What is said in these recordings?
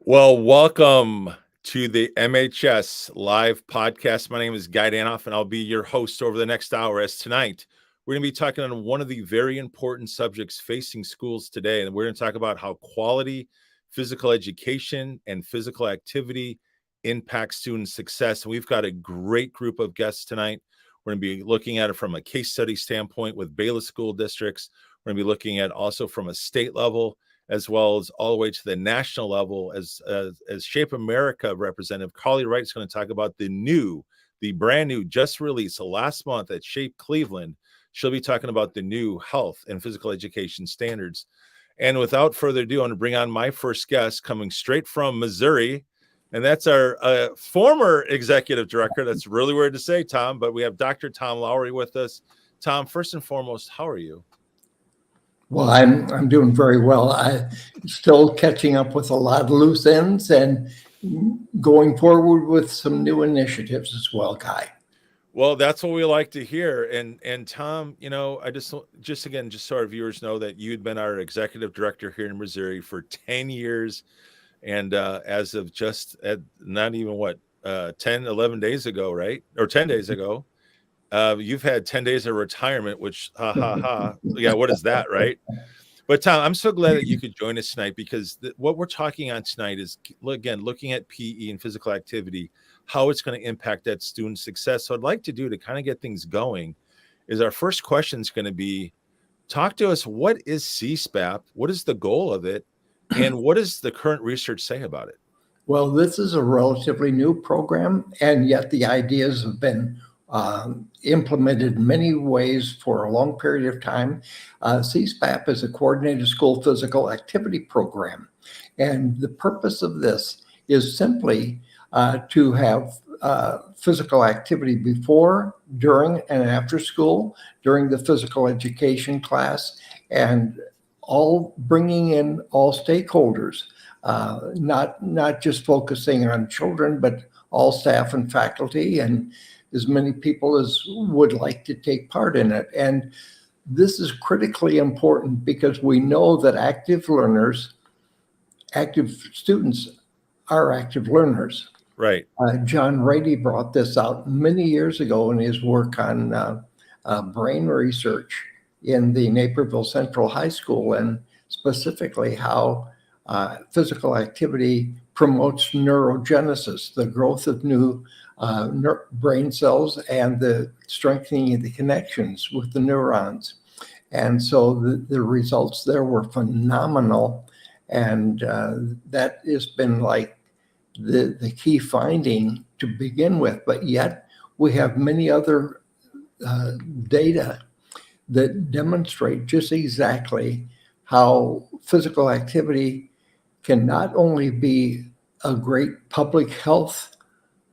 Well, welcome to the MHS live podcast. My name is Guy Danoff, and I'll be your host over the next hour. As tonight, we're going to be talking on one of the very important subjects facing schools today. And we're going to talk about how quality physical education and physical activity impact student success. And we've got a great group of guests tonight. We're going to be looking at it from a case study standpoint with Bayless school districts. We're going to be looking at also from a state level, as well as all the way to the national level. As Shape America representative Carly Wright is going to talk about the brand new, just released last month at Shape Cleveland. She'll be talking about the new health and physical education standards. And without further ado, I'm going to bring on my first guest coming straight from Missouri. And that's our former executive director. That's really weird to say, Tom, but we have Dr. Tom Lowry with us. Tom, first and foremost, how are you? Well, I'm doing very well. I'm still catching up with a lot of loose ends and going forward with some new initiatives as well, Guy. Well, that's what we like to hear. And Tom, I just again, just so our viewers know that you'd been our executive director here in Missouri for 10 years. And as of just not even 10, 11 days ago, right? Or 10 days ago, you've had 10 days of retirement, which yeah, what is that, right? But Tom, I'm so glad that you could join us tonight, because what we're talking on tonight is, again, looking at PE and physical activity, how it's going to impact that student success. So I'd like to kind of get things going, is our first question is going to be, talk to us, what is CSPAP? What is the goal of it? And what does the current research say about it? Well, this is a relatively new program, and yet the ideas have been implemented in many ways for a long period of time. CSPAP is a coordinated school physical activity program. And the purpose of this is simply to have physical activity before, during, and after school, during the physical education class, and all bringing in all stakeholders, not just focusing on children, but all staff and faculty, and as many people as would like to take part in it. And this is critically important because we know that active students are active learners. Right. John Rady brought this out many years ago in his work on brain research in the Naperville Central High School, and specifically how physical activity promotes neurogenesis, the growth of new brain cells and the strengthening of the connections with the neurons. And so the results there were phenomenal. And that has been like the key finding to begin with. But yet we have many other data that demonstrate just exactly how physical activity can not only be a great public health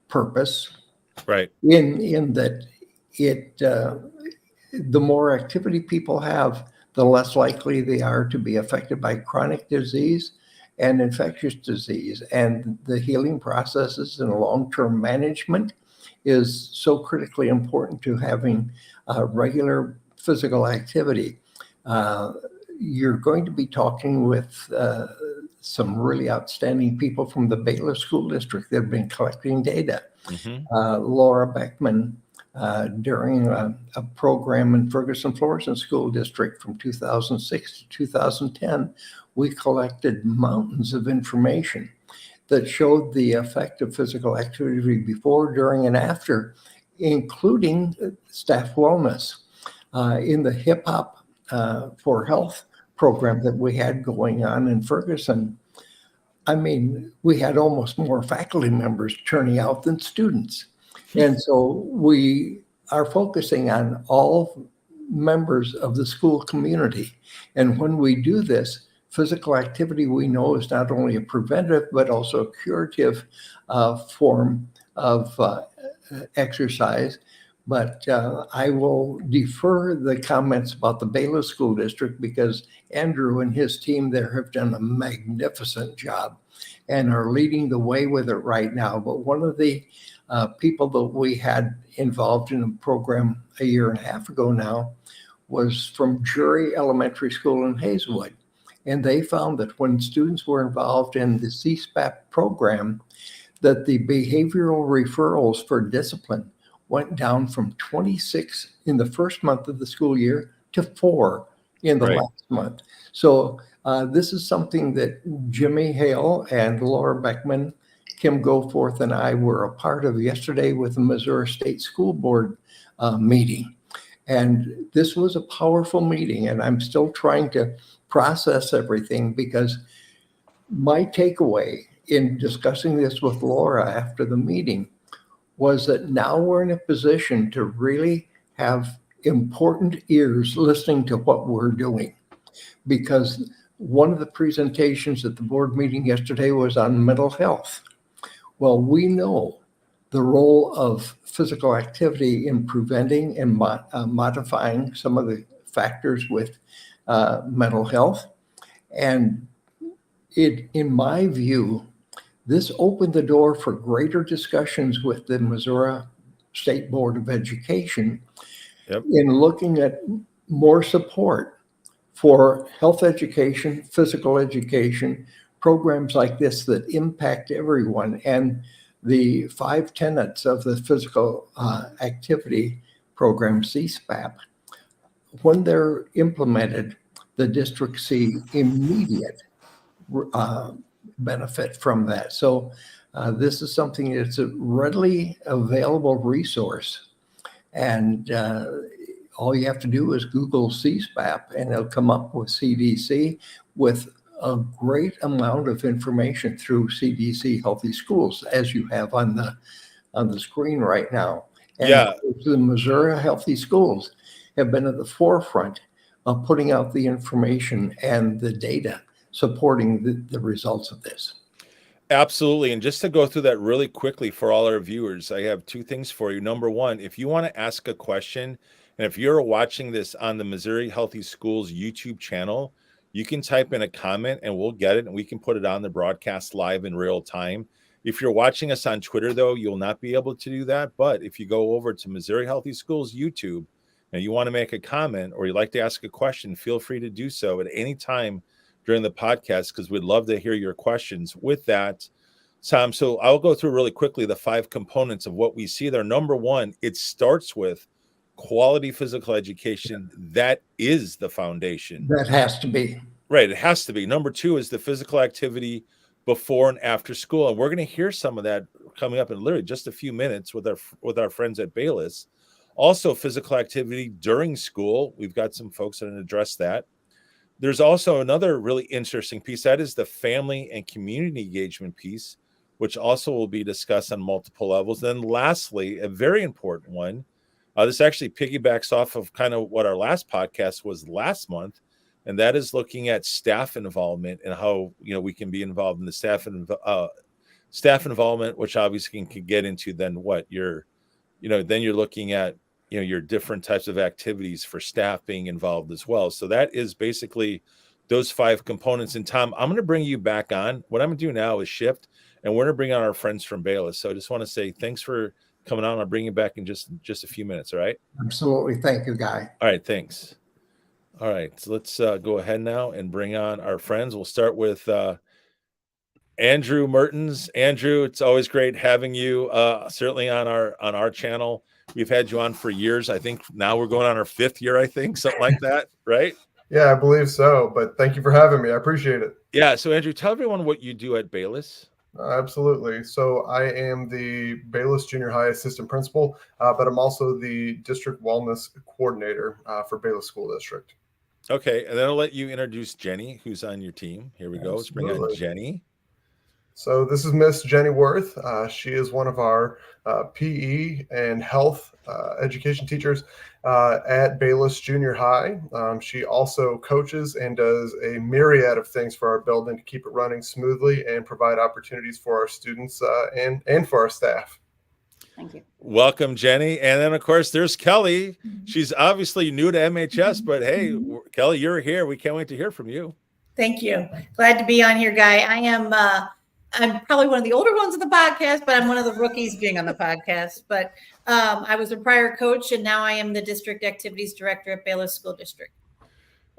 purpose, right, in that it the more activity people have, the less likely they are to be affected by chronic disease and infectious disease. And the healing processes and long-term management is so critically important to having regular physical activity. You're going to be talking with some really outstanding people from the Bayless School District that have been collecting data. Mm-hmm. Laura Beckman, during a program in Ferguson Florissant School District from 2006 to 2010, we collected mountains of information that showed the effect of physical activity before, during, and after, including staff wellness. In the Hip Hop for Health program that we had going on in Ferguson, I mean, we had almost more faculty members turning out than students. And so we are focusing on all members of the school community. And when we do this, physical activity, we know, is not only a preventive, but also a curative form of exercise. But I will defer the comments about the Bayless School District because Andrew and his team there have done a magnificent job and are leading the way with it right now. But one of the people that we had involved in a program a year and a half ago now was from Jury Elementary School in Hazelwood. And they found that when students were involved in the CSPAP program, that the behavioral referrals for discipline went down from 26 in the first month of the school year to 4 in the Right. last month. So this is something that Jimmy Hale and Laura Beckman, Kim Goforth, and I were a part of yesterday with the Missouri State School Board meeting. And this was a powerful meeting, and I'm still trying to process everything, because my takeaway in discussing this with Laura after the meeting was that now we're in a position to really have important ears listening to what we're doing. Because one of the presentations at the board meeting yesterday was on mental health. Well, we know the role of physical activity in preventing and modifying some of the factors with mental health. And in my view, this opened the door for greater discussions with the Missouri State Board of Education in looking at more support for health education, physical education, programs like this that impact everyone. And the 5 tenets of the physical activity program, CSPAP, when they're implemented, the districts see immediate benefit from that. So this is something that's a readily available resource. And all you have to do is Google CSPAP, and it'll come up with CDC with a great amount of information through CDC Healthy Schools, as you have on the screen right now. And the Missouri Healthy Schools have been at the forefront of putting out the information and the data supporting the results of this. Absolutely. And just to go through that really quickly for all our viewers, I have 2 things for you. Number one, if you want to ask a question, and if you're watching this on the Missouri Healthy Schools YouTube channel, you can type in a comment and we'll get it and we can put it on the broadcast live in real time. If you're watching us on Twitter, though, you'll not be able to do that. But if you go over to Missouri Healthy Schools YouTube and you want to make a comment or you'd like to ask a question, feel free to do so at any time during the podcast, because we'd love to hear your questions. With that, Tom, so I'll go through really quickly the 5 components of what we see there. Number one, it starts with quality physical education. That is the foundation. That has to be. Right, it has to be. Number 2 is the physical activity before and after school. And we're going to hear some of that coming up in literally just a few minutes with our friends at Bayless. Also, physical activity during school. We've got some folks that address that. There's also another really interesting piece. That is the family and community engagement piece, which also will be discussed on multiple levels. Then lastly, a very important one, this actually piggybacks off of kind of what our last podcast was last month, and that is looking at staff involvement and how, we can be involved in the staff involvement, which obviously can get into then what you're looking at, your different types of activities for staff being involved as well. So that is basically those 5 components. And Tom, I'm going to bring you back on. What I'm going to do now is shift, and we're going to bring on our friends from Bayless. So I just want to say thanks for coming on. I'll bring you back in just a few minutes. All right. Absolutely. Thank you, Guy. All right. Thanks. All right. So let's go ahead now and bring on our friends. We'll start with Andrew Mertens. Andrew, it's always great having you certainly on our channel. We've had you on for years. I think now we're going on our 5th year, I think, something like that, right? Yeah, I believe so. But thank you for having me. I appreciate it. Yeah. So Andrew, tell everyone what you do at Bayless. Absolutely. So I am the Bayless Junior High Assistant Principal, but I'm also the District Wellness Coordinator for Bayless School District. Okay. And then I'll let you introduce Jenny, who's on your team. Here we go. Let's bring on Jenny. So this is Miss Jenny Worth. She is one of our PE and health education teachers at Bayless Junior High. She also coaches and does a myriad of things for our building to keep it running smoothly and provide opportunities for our students and for our staff. Thank you. Welcome, Jenny. And then, of course, there's Kelly. She's obviously new to MHS, but hey, Kelly, you're here. We can't wait to hear from you. Thank you. Glad to be on here, Guy. I'm probably one of the older ones of the podcast, but I'm one of the rookies being on the podcast. But I was a prior coach, and now I am the district activities director at Bayless School District.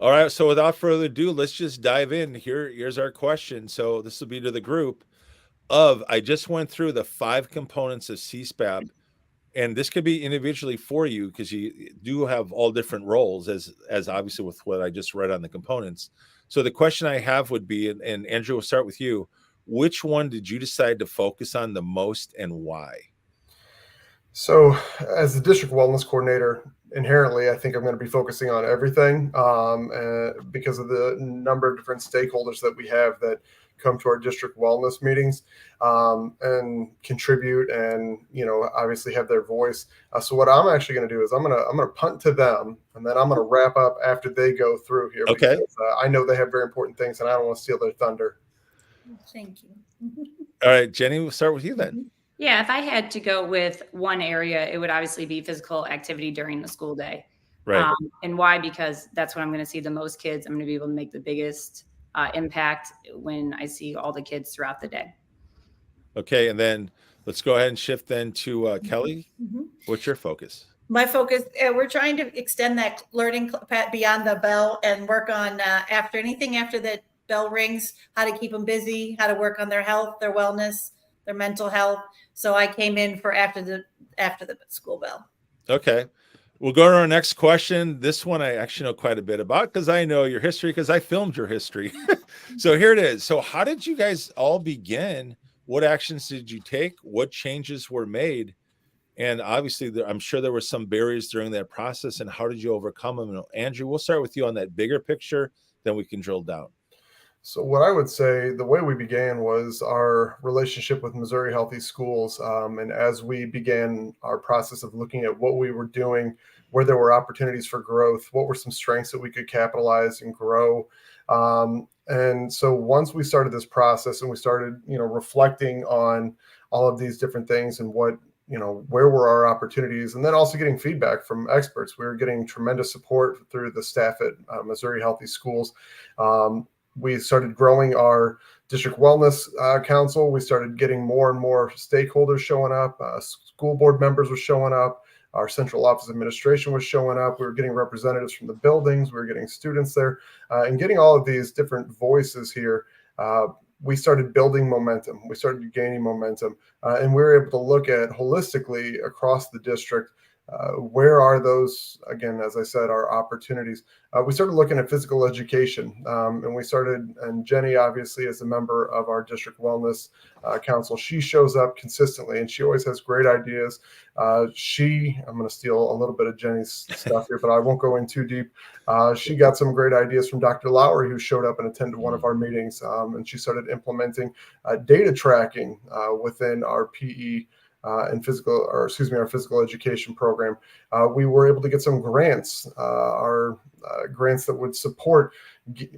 All right. So without further ado, let's just dive in. Here's our question. So this will be to the group I just went through the 5 components of CSPAP, and this could be individually for you because you do have all different roles as obviously with what I just read on the components. So the question I have would be, and Andrew, we'll start with you. Which one did you decide to focus on the most and why? So, as the district wellness coordinator, inherently, I think I'm going to be focusing on everything because of the number of different stakeholders that we have that come to our district wellness meetings and contribute, and obviously have their voice. So, what I'm actually going to do is I'm going to punt to them, and then I'm going to wrap up after they go through here. Okay. Because I know they have very important things, and I don't want to steal their thunder. Thank you. All right, Jenny, we'll start with you then. Yeah, if I had to go with one area, it would obviously be physical activity during the school day. Right. And why? Because that's when I'm going to see the most kids. I'm going to be able to make the biggest impact when I see all the kids throughout the day. Okay, and then let's go ahead and shift then to Kelly. What's your focus? My focus, we're trying to extend that learning beyond the bell and work on after the bell rings, how to keep them busy, how to work on their health, their wellness, their mental health. So I came in for after the school bell. Okay. We'll go to our next question. This one I actually know quite a bit about because I know your history because I filmed your history. So here it is. So how did you guys all begin? What actions did you take? What changes were made? And obviously, I'm sure there were some barriers during that process. And how did you overcome them? And Andrew, we'll start with you on that bigger picture. Then we can drill down. So what I would say, the way we began was our relationship with Missouri Healthy Schools. And as we began our process of looking at what we were doing, where there were opportunities for growth, what were some strengths that we could capitalize and grow. And so once we started this process and we started, reflecting on all of these different things and what, where were our opportunities, and then also getting feedback from experts. We were getting tremendous support through the staff at Missouri Healthy Schools. We started growing our district wellness council. We started getting more and more stakeholders showing up. School board members were showing up. Our central office administration was showing up. We were getting representatives from the buildings. We were getting students there and getting all of these different voices here. We started building momentum. We started gaining momentum, and we were able to look at holistically across the district. Where are those, again, as I said, our opportunities? We started looking at physical education, and Jenny, obviously, as a member of our district wellness council, she shows up consistently and she always has great ideas. I'm going to steal a little bit of Jenny's stuff here, but I won't go in too deep. She got some great ideas from Dr. Lowry, who showed up and attended one of our meetings, and she started implementing data tracking within our PE our physical education program. We were able to get some grants, grants that would support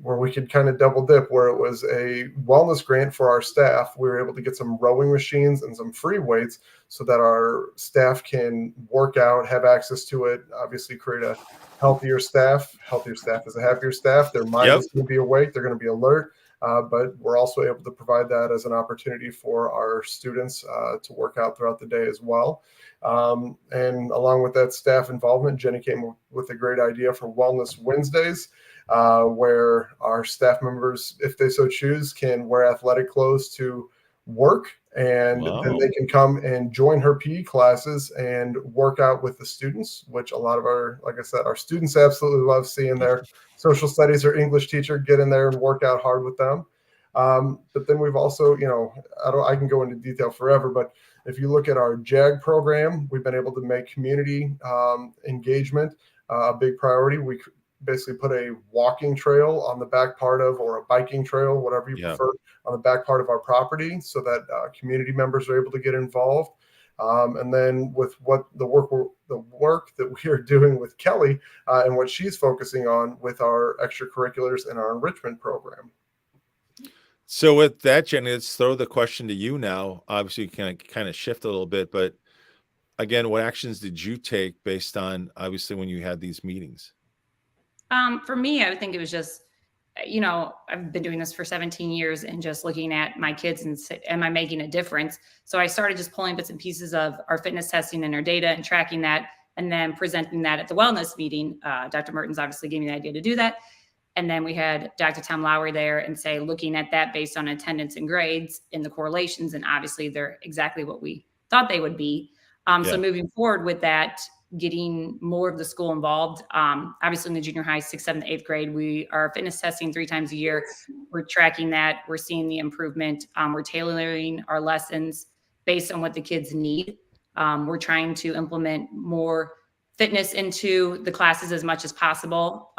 where we could kind of double dip, where it was a wellness grant for our staff. We were able to get some rowing machines and some free weights so that our staff can work out, have access to it, obviously create a healthier staff. Healthier staff is a happier staff. Their mind is going to be awake. They're going to be alert. But we're also able to provide that as an opportunity for our students to work out throughout the day as well. And along with that staff involvement, Jenny came with a great idea for Wellness Wednesdays, where our staff members, if they so choose, can wear athletic clothes to work. And then they can come and join her PE classes and work out with the students, which a lot of like I said, our students absolutely love seeing their social studies or English teacher get in there and work out hard with them. But then we've also, I can go into detail forever, but if you look at our JAG program, we've been able to make community engagement a big priority. We basically put a walking trail on the back part of, or a biking trail, whatever you prefer, on the back part of our property so that community members are able to get involved. And then with the work that we are doing with Kelly and what she's focusing on with our extracurriculars and our enrichment program. So with that, Jenny, let's throw the question to you now. Obviously, you can kind of shift a little bit, but again, what actions did you take based on, obviously, when you had these meetings? For me, I think it was just, I've been doing this for 17 years and just looking at my kids and am I making a difference? So I started just pulling bits and pieces of our fitness testing and our data and tracking that, and then presenting that at the wellness meeting. Dr. Mertens obviously gave me the idea to do that. And then we had Dr. Tom Lowry there and say, looking at that based on attendance and grades and the correlations, and obviously they're exactly what we thought they would be. So moving forward with that, getting more of the school involved. Obviously in the junior high, 6th, 7th, 8th grade, we are fitness testing 3 times a year. We're tracking that. We're seeing the improvement. We're tailoring our lessons based on what the kids need. We're trying to implement more fitness into the classes as much as possible.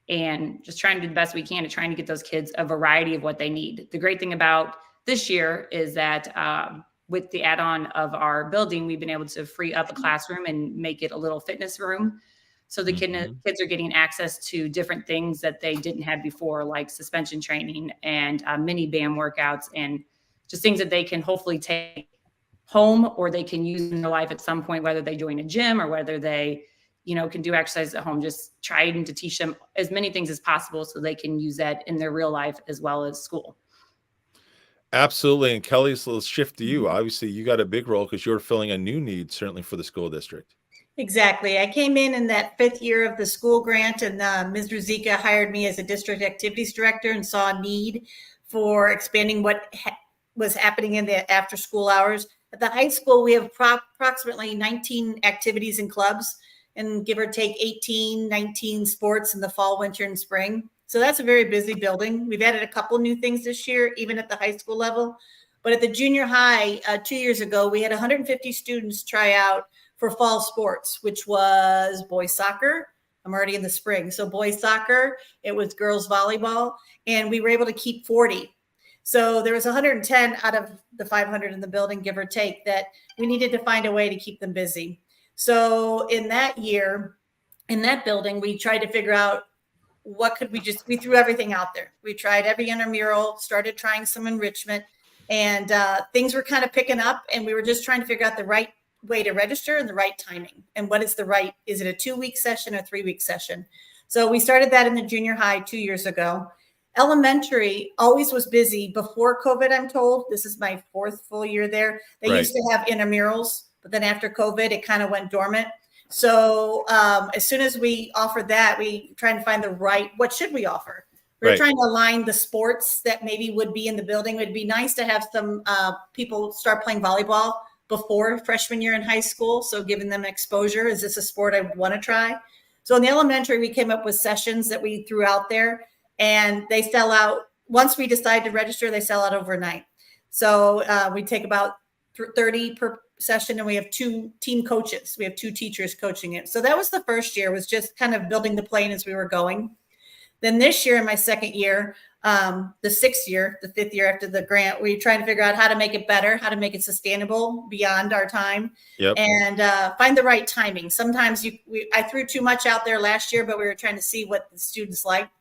And just trying to do the best we can to trying to get those kids a variety of what they need. The great thing about this year is that with the add-on of our building, we've been able to free up a classroom and make it a little fitness room. So the kids are getting access to different things that they didn't have before, like suspension training and mini band workouts, and just things that they can hopefully take home or they can use in their life at some point, whether they join a gym or whether they can do exercise at home. Just trying to teach them as many things as possible so they can use that in their real life as well as school. Absolutely. And Kelly, so let's shift to you. Obviously, you got a big role because you're filling a new need, certainly for the school district. Exactly. I came in that 5th year of the school grant, and Ms. Ruzika hired me as a district activities director and saw a need for expanding what was happening in the after school hours. At the high school, we have approximately 19 activities and clubs, and give or take 18, 19 sports in the fall, winter, and spring. So that's a very busy building. We've added a couple new things this year, even at the high school level. But at the junior high, 2 years ago, we had 150 students try out for fall sports, which was boys soccer. I'm already in the spring. So boys soccer, it was girls volleyball, and we were able to keep 40. So there was 110 out of the 500 in the building, give or take, that we needed to find a way to keep them busy. So in that year, in that building, we tried to figure out what could we threw everything out there. We tried every intramural, started trying some enrichment, and things were kind of picking up, and we were just trying to figure out the right way to register and the right timing. And what is is it a 2-week session or 3-week session? So we started that in the junior high 2 years ago. Elementary always was busy before COVID, I'm told. This is my 4th full year there. They used to have intramurals, but then after COVID, it kind of went dormant. So as soon as we offered that, we trying to find what should we offer? We're trying to align the sports that maybe would be in the building. It'd be nice to have some people start playing volleyball before freshman year in high school. So giving them exposure. Is this a sport I want to try? So in the elementary, we came up with sessions that we threw out there, and they sell out. Once we decide to register, they sell out overnight. So we take about 30 per session, and we have 2 team coaches. We have 2 teachers coaching it. So that was the first year, was just kind of building the plane as we were going. Then this year, in my 2nd year, the 6th year, the 5th year after the grant, we trying to figure out how to make it better, how to make it sustainable beyond our time, and find the right timing. Sometimes I threw too much out there last year, but we were trying to see what the students liked.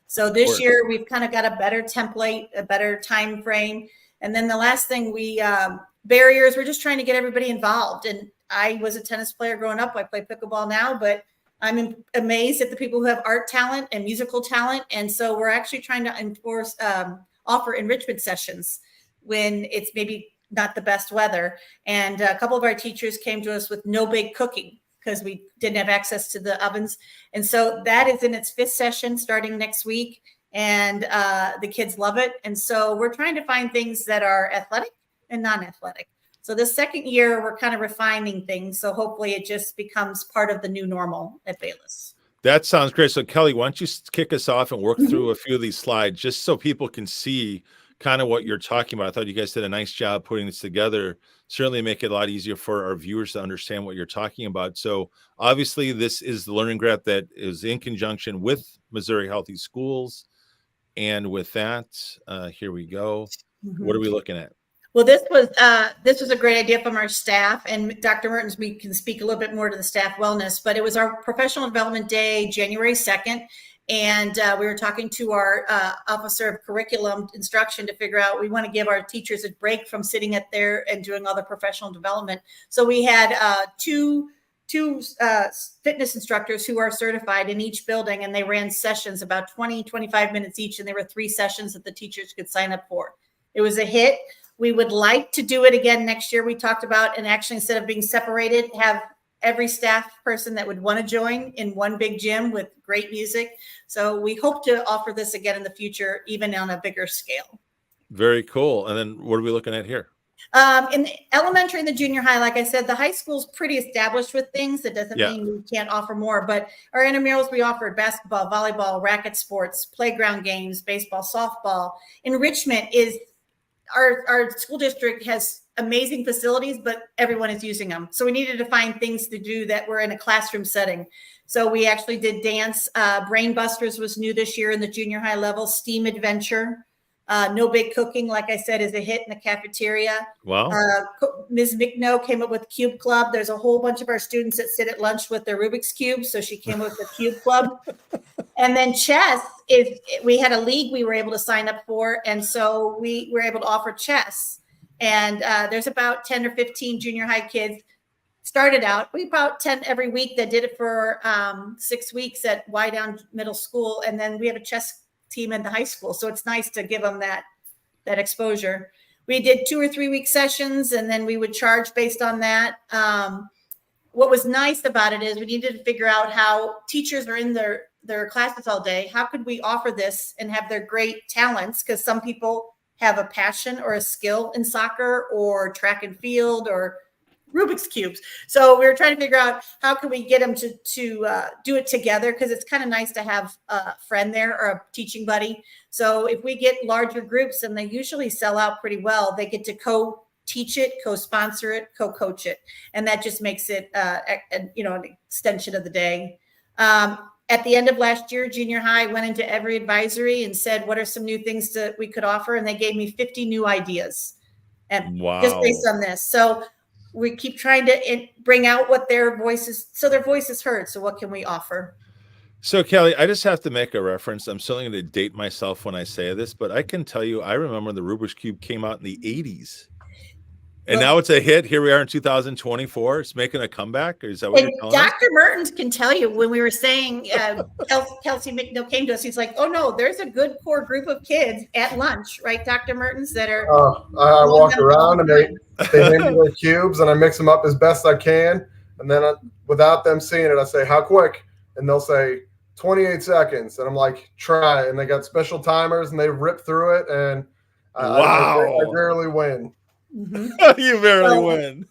So this year, we've kind of got a better template, a better time frame. And then the last thing, barriers, we're just trying to get everybody involved. And I was a tennis player growing up. I play pickleball now, but I'm amazed at the people who have art talent and musical talent. And so we're actually trying to offer enrichment sessions when it's maybe not the best weather. And a couple of our teachers came to us with no bake cooking because we didn't have access to the ovens. And so that is in its 5th session starting next week. And the kids love it. And so we're trying to find things that are athletic and non-athletic. So the 2nd year, we're kind of refining things. So hopefully it just becomes part of the new normal at Bayless. That sounds great. So Kelly, why don't you kick us off and work through a few of these slides just so people can see kind of what you're talking about. I thought you guys did a nice job putting this together. Certainly make it a lot easier for our viewers to understand what you're talking about. So obviously this is the learning graph that is in conjunction with Missouri Healthy Schools. And with that, here we go. What are we looking at? Well, this was a great idea from our staff, and Dr. Mertens, we can speak a little bit more to the staff wellness, but it was our professional development day, January 2nd. And we were talking to our officer of curriculum instruction to figure out, we want to give our teachers a break from sitting at there and doing all the professional development. So we had two fitness instructors who are certified in each building, and they ran sessions about 20, 25 minutes each. And there were 3 sessions that the teachers could sign up for. It was a hit. We would like to do it again next year. We talked about, and actually instead of being separated, have every staff person that would want to join in one big gym with great music. So we hope to offer this again in the future, even on a bigger scale. Very cool. And then what are we looking at here? In the elementary and the junior high, like I said, the high school's pretty established with things. That doesn't mean we can't offer more, but our intramurals, we offered basketball, volleyball, racket sports, playground games, baseball, softball. Enrichment is our school district has amazing facilities, but everyone is using them. So we needed to find things to do that were in a classroom setting. So we actually did dance. Brain Busters was new this year in the junior high level. STEAM Adventure. No Big Cooking, like I said, is a hit in the cafeteria. Wow. Ms. McNo came up with Cube Club. There's a whole bunch of our students that sit at lunch with their Rubik's Cube. So she came up with the Cube Club. And then chess, we had a league we were able to sign up for. And so we were able to offer chess. And there's about 10 or 15 junior high kids started out. We about 10 every week that did it for 6 weeks at Wydown Middle School. And then we have a chess team in the high school. So it's nice to give them that exposure. We did 2 or 3 week sessions, and then we would charge based on that. What was nice about it is we needed to figure out how teachers are in their classes all day. How could we offer this and have their great talents? Because some people have a passion or a skill in soccer or track and field or Rubik's Cubes. So we were trying to figure out how can we get them to do it together, because it's kind of nice to have a friend there or a teaching buddy. So if we get larger groups, and they usually sell out pretty well, they get to co-teach it, co-sponsor it, co-coach it. And that just makes it, an extension of the day. At the end of last year, junior high went into every advisory and said, what are some new things that we could offer? And they gave me 50 new ideas, and just based on this. So we keep trying to bring out what their voices, so their voice is heard. So what can we offer? So Kelly, I just have to make a reference. I'm still going to date myself when I say this, but I can tell you, I remember the Rubik's Cube came out in the 80s. And now it's a hit. Here we are in 2024. It's making a comeback. Or is that what you're telling us? Dr. Mertens can tell you, when we were saying Kelsey McNeil came to us, he's like, oh no, there's a good core group of kids at lunch, right, Dr. Mertens, that are. I walk around and they hand me their cubes, and I mix them up as best I can. And then without them seeing it, I say, how quick? And they'll say 28 seconds. And I'm like, try. And they got special timers, and they rip through it. And I rarely win. Mm-hmm. You barely win.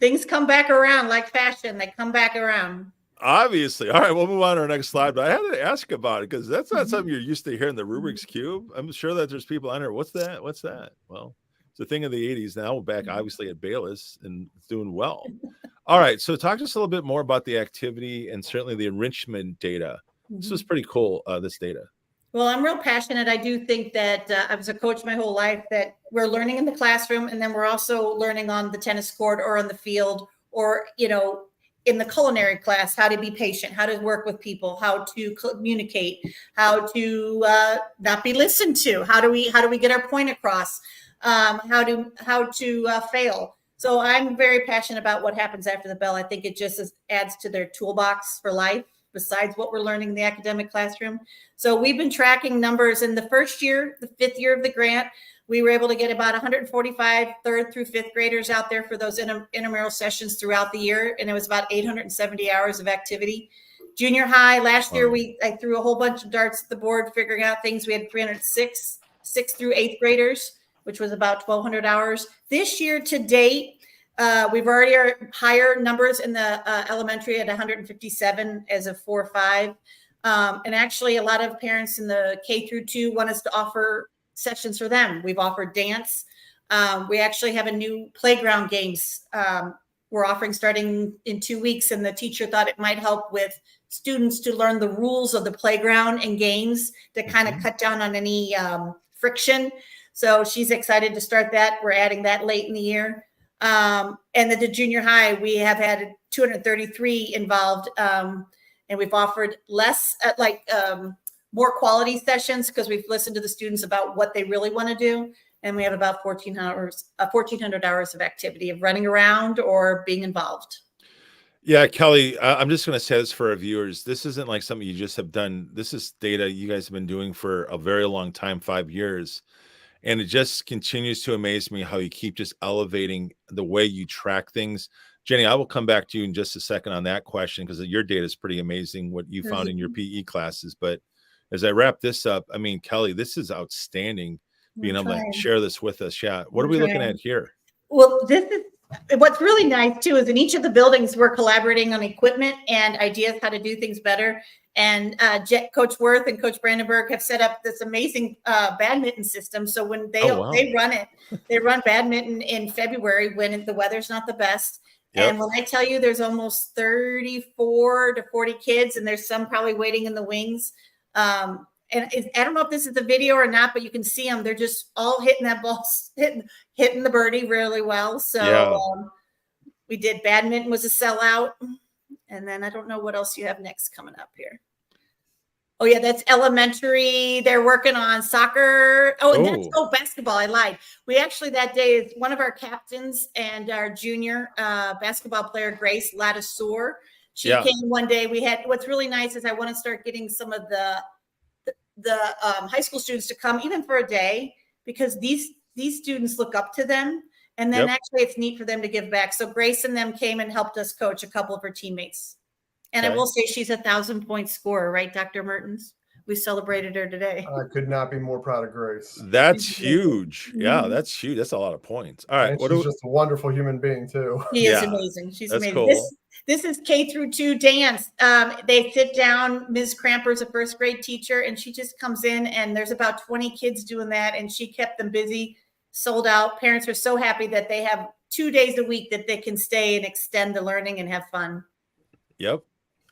Things come back around like fashion. They come back around. Obviously. All right, we'll move on to our next slide. But I had to ask about it because that's not something you're used to hearing, the Rubik's Cube. I'm sure that there's people on there. What's that? What's that? Well, it's a thing of the 80s now. We're back, obviously, at Bayless, and it's doing well. All right, so talk to us a little bit more about the activity and certainly the enrichment data. This was pretty cool, this data. Well, I'm real passionate. I do think that I was a coach my whole life, that we're learning in the classroom, and then we're also learning on the tennis court or on the field, or, in the culinary class, how to be patient, how to work with people, how to communicate, how to not be listened to, how do we get our point across, how to fail. So I'm very passionate about what happens after the bell. I think it just adds to their toolbox for life, besides what we're learning in the academic classroom. So we've been tracking numbers in the first year, the 5th year of the grant. We were able to get about 145 3rd through 5th graders out there for those intramural sessions throughout the year. And it was about 870 hours of activity. Junior high, last year, I threw a whole bunch of darts at the board, figuring out things. We had 306 6th through 8th graders, which was about 1,200 hours. This year to date, we've already are higher numbers in the elementary at 157 as of 4-5. And actually, a lot of parents in the K through 2 want us to offer sessions for them. We've offered dance. We actually have a new playground games we're offering starting in 2 weeks. And the teacher thought it might help with students to learn the rules of the playground and games to kind of cut down on any friction. So she's excited to start that. We're adding that late in the year. And then the junior high, we have had 233 involved, and we've offered less, more quality sessions, because we've listened to the students about what they really want to do. And we have about 1,400 hours of activity of running around or being involved. Yeah, Kelly, I'm just going to say this for our viewers. This isn't like something you just have done. This is data you guys have been doing for a very long time, 5 years. And it just continues to amaze me how you keep just elevating the way you track things, Jenny, I will come back to you in just a second on that question because your data is pretty amazing what you found in your PE classes. But as I wrap this up, I mean, Kelly, this is outstanding being able to share this with us. Yeah. What are we looking at here? Well, this is what's really nice too, is in each of the buildings, we're collaborating on equipment and ideas how to do things better. And Coach Worth and Coach Brandenburg have set up this amazing badminton system. So when they run it, they run badminton in February when the weather's not the best. Yep. And when I tell you there's almost 34 to 40 kids, and there's some probably waiting in the wings. And I don't know if this is the video or not, but you can see them. They're just all hitting that ball, hitting the birdie really well. So we did badminton was a sellout. And then I don't know what else you have next coming up here. Oh, yeah, that's elementary. They're working on soccer. Oh, and that's basketball. I lied. We actually that day is one of our captains and our junior basketball player, Grace Latisseur. She came one day. We had what's really nice is I want to start getting some of the high school students to come even for a day because these students look up to them. And then actually it's neat for them to give back. So Grace and them came and helped us coach a couple of her teammates. And I will say she's a 1,000-point scorer, right, Dr. Mertens? We celebrated her today. I could not be more proud of Grace. That's huge. Yeah, that's huge. That's a lot of points. All right. And she's just a wonderful human being too. She is amazing. She's amazing. Cool. This is K-2 dance. They sit down. Ms. Cramper's a first grade teacher, and she just comes in, and there's about 20 kids doing that, and she kept them busy. Sold out. Parents are so happy that they have 2 days a week that they can stay and extend the learning and have fun. Yep.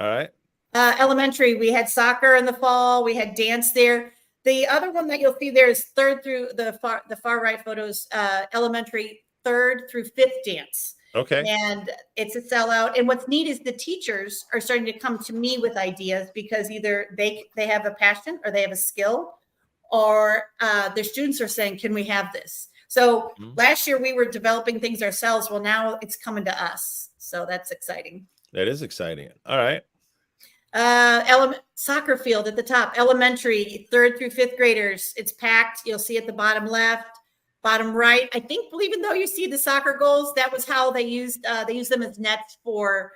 All right. Elementary, we had soccer in the fall. We had dance there. The other one that you'll see there is third through the far right photos, elementary 3rd through 5th dance. Okay. And it's a sellout. And what's neat is the teachers are starting to come to me with ideas because either they have a passion or they have a skill, or their students are saying, can we have this? So last year we were developing things ourselves. Well, now it's coming to us. So that's exciting. That is exciting. All right. Soccer field at the top, elementary 3rd through 5th graders. It's packed. You'll see at the bottom left, bottom right. I think, even though you see the soccer goals, that was how they used them as nets for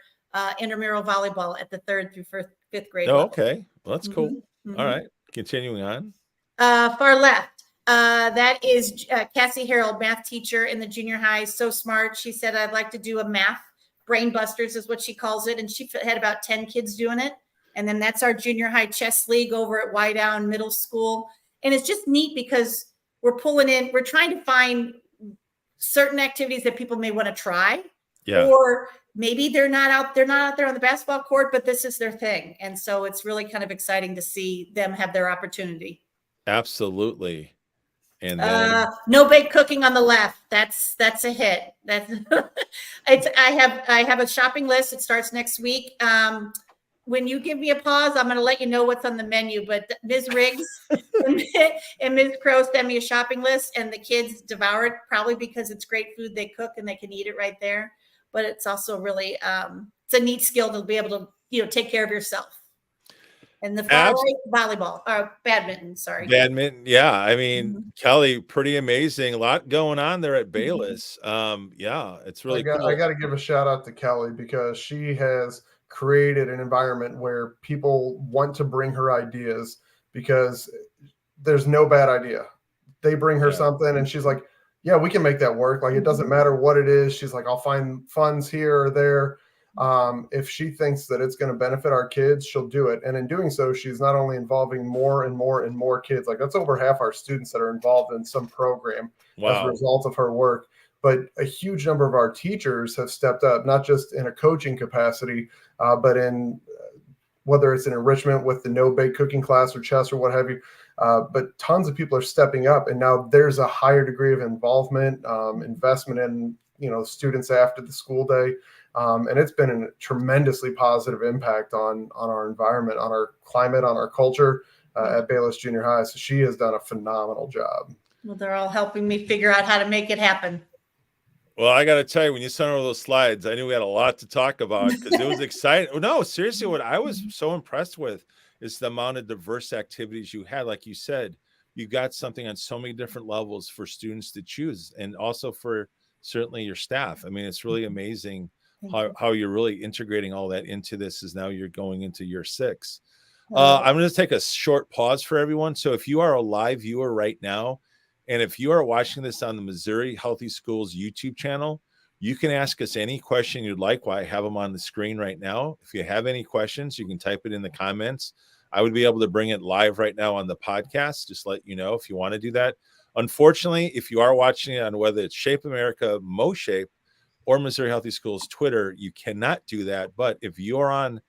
intramural volleyball at the 3rd through 5th grade. Oh, okay. Well, that's cool. All right. Continuing on. Far left. That is Cassie Harold, math teacher in the junior high. So smart. She said, I'd like to do a math brain busters is what she calls it. And she had about 10 kids doing it. And then that's our junior high chess league over at Wydown Middle School. And it's just neat because we're trying to find certain activities that people may want to try. Yeah. Or maybe they're not out there on the basketball court, but this is their thing. And so it's really kind of exciting to see them have their opportunity. Absolutely. And then no bake cooking on the left. That's a hit. That's I have a shopping list. It starts next week. When you give me a pause, I'm going to let you know what's on the menu. But Ms. Riggs and Ms. Crow sent me a shopping list, and the kids devour it, probably because it's great food they cook and they can eat it right there. But it's also really it's a neat skill to be able to take care of yourself. And the volleyball or badminton, sorry. Badminton, yeah. I mean, Kelly, pretty amazing. A lot going on there at Bayless. Yeah, it's really cool. I got to give a shout out to Kelly because she has created an environment where people want to bring her ideas because there's no bad idea. They bring her something and she's like, yeah, we can make that work. Like, it doesn't matter what it is. She's like, I'll find funds here or there. If she thinks that it's going to benefit our kids, she'll do it. And in doing so, she's not only involving more and more and more kids, like that's over half our students that are involved in some program as a result of her work. But a huge number of our teachers have stepped up, not just in a coaching capacity, but in whether it's an enrichment with the no bake cooking class or chess or what have you. But tons of people are stepping up, and now there's a higher degree of involvement, investment in students after the school day. And it's been a tremendously positive impact on our environment, on our climate, on our culture at Bayless Junior High. So she has done a phenomenal job. Well, they're all helping me figure out how to make it happen. Well, I got to tell you, when you sent over those slides, I knew we had a lot to talk about because it was exciting. No, seriously, what I was so impressed with is the amount of diverse activities you had. Like you said, you got something on so many different levels for students to choose, and also for certainly your staff. I mean, it's really amazing how you're really integrating all that into this as now you're going into year 6. Oh, I'm going to take a short pause for everyone. So if you are a live viewer right now, and if you are watching this on the Missouri Healthy Schools YouTube channel, you can ask us any question you'd like. Well, I have them on the screen right now. If you have any questions, you can type it in the comments. I would be able to bring it live right now on the podcast. Just let you know if you want to do that. Unfortunately, if you are watching it on whether it's Shape America, MoShape, or Missouri Healthy Schools Twitter, you cannot do that. But if you're on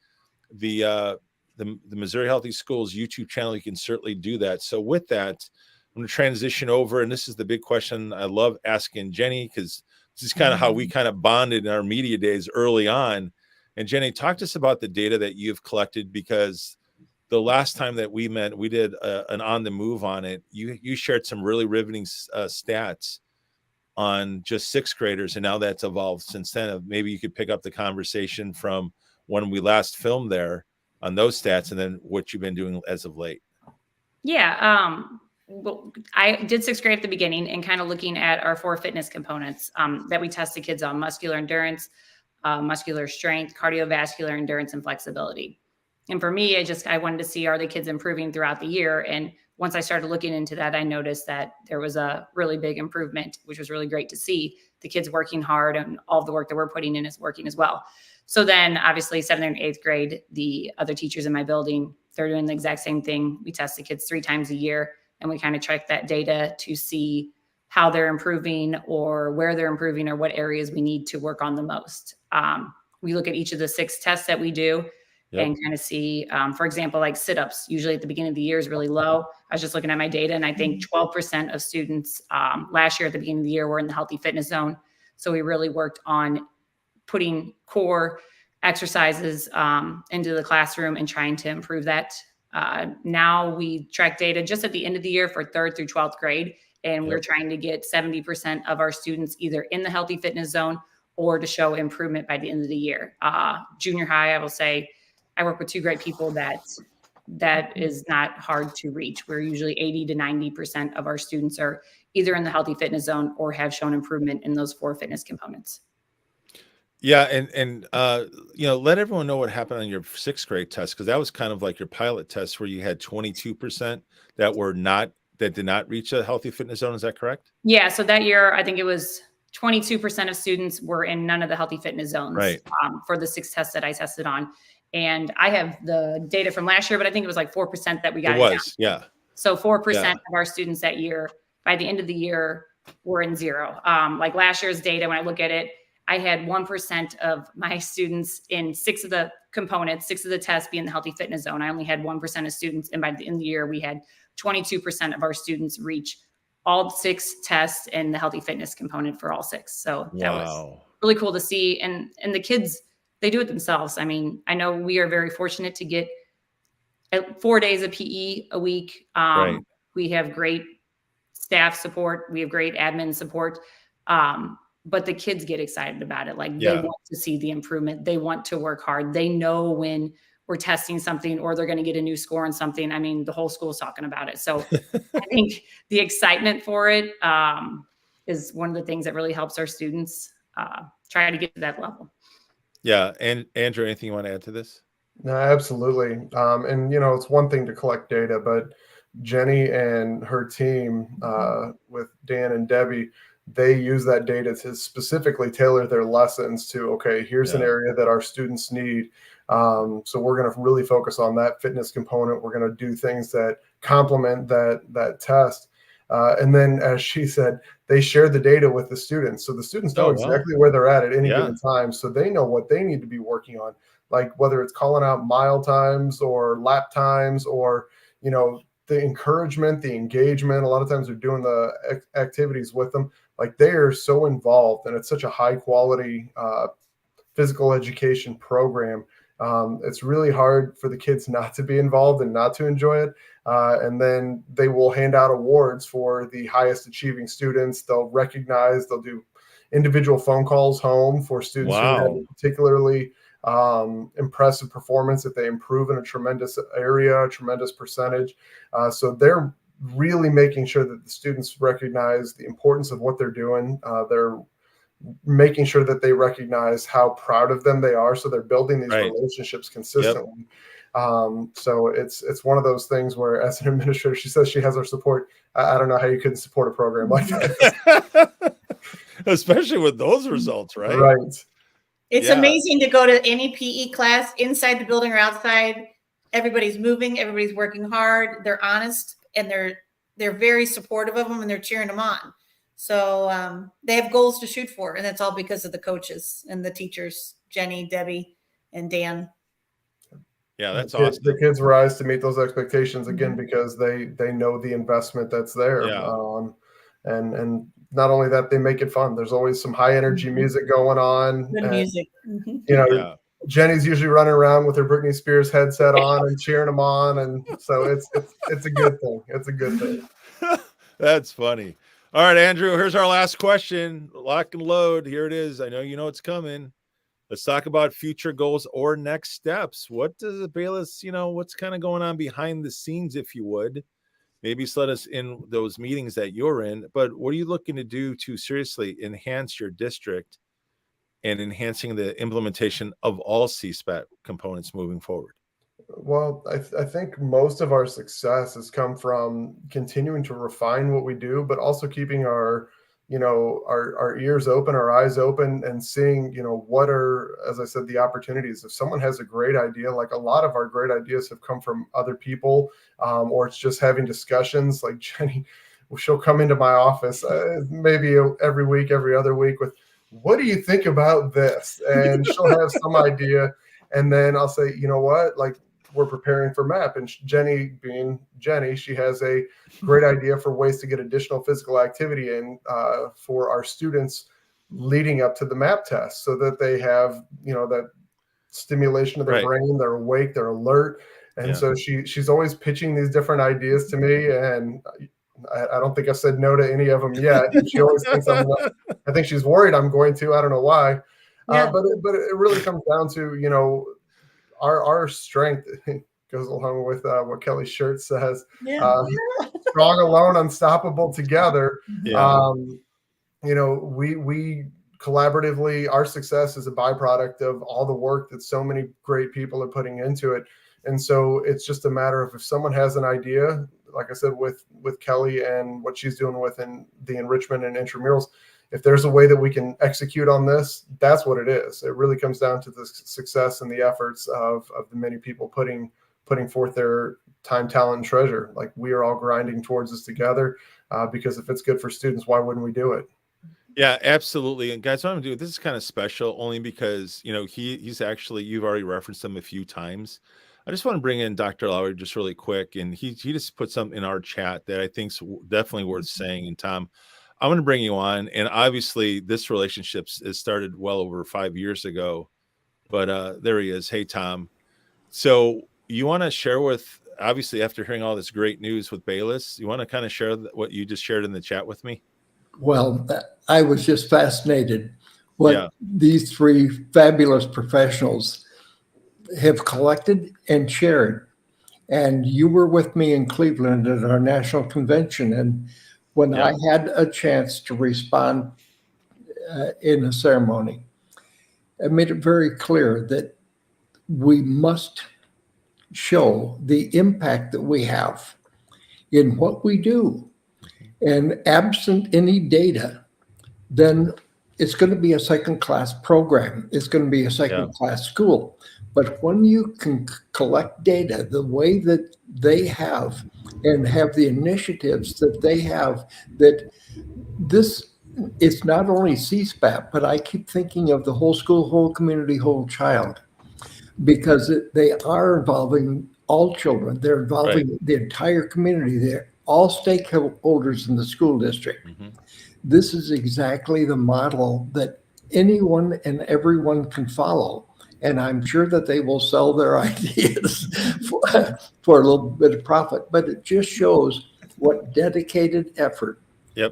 the Missouri Healthy Schools YouTube channel, you can certainly do that. So with that, I'm going to transition over, and this is the big question I love asking Jenny, because this is kind of how we kind of bonded in our media days early on. And Jenny, talk to us about the data that you've collected, because the last time that we met, we did an on the move on it. You shared some really riveting stats on just 6th graders, and now that's evolved since then. Maybe you could pick up the conversation from when we last filmed there on those stats, and then what you've been doing as of late. Yeah. Well, I did 6th grade at the beginning, and kind of looking at our 4 fitness components that we tested kids on: muscular endurance, muscular strength, cardiovascular endurance, and flexibility. And for me, I wanted to see, are the kids improving throughout the year? And once I started looking into that, I noticed that there was a really big improvement, which was really great to see. The kids working hard, and all the work that we're putting in is working as well. So then obviously 7th and 8th grade, the other teachers in my building, they're doing the exact same thing. We test the kids 3 times a year, and we kind of track that data to see how they're improving, or where they're improving, or what areas we need to work on the most. We look at each of the 6 tests that we do. Yep. And kind of see, for example, like sit-ups, usually at the beginning of the year is really low. I was just looking at my data, and I think 12% of students last year at the beginning of the year were in the healthy fitness zone. So we really worked on putting core exercises into the classroom and trying to improve that. Now we track data just at the end of the year for 3rd through 12th grade, and Yep. We're trying to get 70% of our students either in the healthy fitness zone or to show improvement by the end of the year. Junior high, I will say, I work with 2 great people that is not hard to reach. We're usually 80 to 90% of our students are either in the healthy fitness zone or have shown improvement in those 4 fitness components. Yeah. And let everyone know what happened on your 6th grade test, because that was kind of like your pilot test where you had 22% that did not reach a healthy fitness zone. Is that correct? Yeah. So that year, I think it was 22% of students were in none of the healthy fitness zones, right, for the 6 tests that I tested on. And I have the data from last year, but I think it was like 4% that we got. It was, yeah. So 4% of our students that year, by the end of the year, were in 0. Like last year's data, when I look at it, I had 1% of my students in 6 of the components, 6 of the tests be in the healthy fitness zone. I only had 1% of students. And by the end of the year, we had 22% of our students reach all 6 tests and the healthy fitness component for all 6. So that was really cool to see. And the kids, they do it themselves. I mean, I know we are very fortunate to get 4 days of PE a week. Right. We have great staff support. We have great admin support. But the kids get excited about it. Like they want to see the improvement. They want to work hard. They know when we're testing something or they're going to get a new score on something. I mean, the whole school's talking about it. So I think the excitement for it is one of the things that really helps our students try to get to that level. Yeah. And Andrew, anything you want to add to this? No, absolutely. And, it's one thing to collect data, but Jenny and her team with Dan and Debbie, they use that data to specifically tailor their lessons to, okay, here's an area that our students need. So we're going to really focus on that fitness component. We're going to do things that complement that test. And then, as she said, they share the data with the students. So the students know exactly where they're at any given time. So they know what they need to be working on, like whether it's calling out mile times or lap times or, the encouragement, the engagement. A lot of times they're doing the activities with them. Like they are so involved, and it's such a high quality physical education program. It's really hard for the kids not to be involved and not to enjoy it. And then they will hand out awards for the highest achieving students. They'll do individual phone calls home for students who have a particularly impressive performance if they improve in a tremendous area, a tremendous percentage. So they're really making sure that the students recognize the importance of what they're doing. They're making sure that they recognize how proud of them they are. So they're building these Right. relationships consistently. So it's one of those things where, as an administrator, she says she has our support. I don't know how you couldn't support a program like that. Especially with those results, right? Right. It's Yeah. amazing to go to any PE class inside the building or outside. Everybody's moving, everybody's working hard, they're honest, and they're very supportive of them, and they're cheering them on. So they have goals to shoot for, and that's all because of the coaches and the teachers, Jenny, Debbie, and Dan. Yeah, that's the awesome. The kids rise to meet those expectations again because they know the investment that's there. Yeah. And not only that, they make it fun. There's always some high energy music going on. Good and, music. You know, Yeah. Jenny's usually running around with her Britney Spears headset on and cheering them on, and so it's a good thing. It's a good thing. That's funny. All right, Andrew, here's our last question. Lock and load. Here it is. I know you know it's coming. Let's talk about future goals or next steps. What does the Bayless, what's kind of going on behind the scenes, if you would? Maybe let us in those meetings that you're in, but what are you looking to do to seriously enhance your district and enhancing the implementation of all CSPAT components moving forward? Well, I think most of our success has come from continuing to refine what we do, but also keeping our ears open, our eyes open, and seeing, what are, as I said, the opportunities. If someone has a great idea, like a lot of our great ideas have come from other people, or it's just having discussions. Like Jenny, she'll come into my office maybe every week, every other week with, what do you think about this? And she'll have some idea. And then I'll say, you know what, like, we're preparing for MAP, and Jenny, being Jenny, she has a great idea for ways to get additional physical activity in for our students leading up to the MAP test, so that they have, that stimulation of their brain, they're awake, they're alert. And so she's always pitching these different ideas to me, and I don't think I've said no to any of them yet. She always thinks I think she's worried I'm going to. I don't know why. Yeah. But it really comes down to, our strength goes along with what Kelly's shirt says. Strong alone, unstoppable together. Yeah. We collaboratively, our success is a byproduct of all the work that so many great people are putting into it. And so it's just a matter of, if someone has an idea, like I said, with Kelly and what she's doing within the enrichment and intramurals, if there's a way that we can execute on this, that's what it is. It really comes down to the success and the efforts of the many people putting forth their time, talent, and treasure. Like, we are all grinding towards this together, because if it's good for students, why wouldn't we do it? Yeah, absolutely. And guys, what I'm doing, this is kind of special only because, he's actually, you've already referenced him a few times. I just want to bring in Dr. Lowry just really quick. And he just put something in our chat that I think is definitely worth saying. And Tom, I'm going to bring you on. And obviously this relationship has started well over 5 years ago, but there he is. Hey, Tom. So you want to share with, obviously, after hearing all this great news with Bayless, you want to kind of share what you just shared in the chat with me? Well, I was just fascinated what these three fabulous professionals have collected and shared. And you were with me in Cleveland at our national convention. And when I had a chance to respond in a ceremony, I made it very clear that we must show the impact that we have in what we do. And absent any data, then it's going to be a second-class program. It's going to be a second-class school. But when you can collect data the way that they have, and have the initiatives that they have, that this, it's not only CSPAT, but I keep thinking of the whole school, whole community, whole child, because they are involving all children. They're involving the entire community. They're all stakeholders in the school district. Mm-hmm. This is exactly the model that anyone and everyone can follow. And I'm sure that they will sell their ideas for a little bit of profit. But it just shows what dedicated effort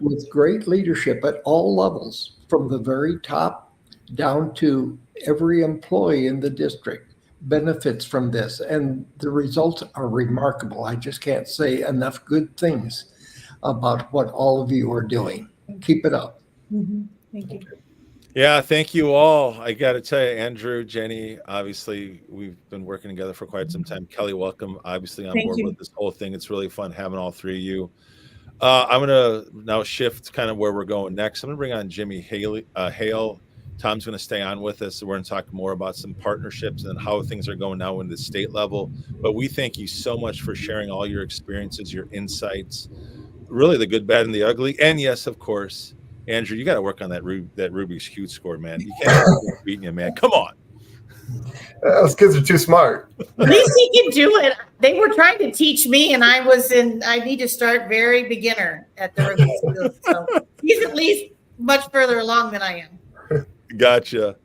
with great leadership at all levels, from the very top down to every employee in the district, benefits from this, and the results are remarkable. I just can't say enough good things about what all of you are doing. Keep it up. Mm-hmm. Thank you. Yeah, thank you all. I got to tell you, Andrew, Jenny, obviously we've been working together for quite some time. Kelly, welcome, obviously on Thank board with you. this whole thing. It's really fun having all three of you. I'm going to now shift kind of where we're going next. I'm going to bring on Jimmy Hale. Tom's going to stay on with us. So we're going to talk more about some partnerships and how things are going now in the state level. But we thank you so much for sharing all your experiences, your insights, really the good, bad, and the ugly. And yes, of course, Andrew, you got to work on that Rubik's Cube score, man. You can't have kids beating you, man. Come on. Those kids are too smart. At least he can do it. They were trying to teach me, and I need to start very beginner at the Rubik's Cube. So he's at least much further along than I am. Gotcha.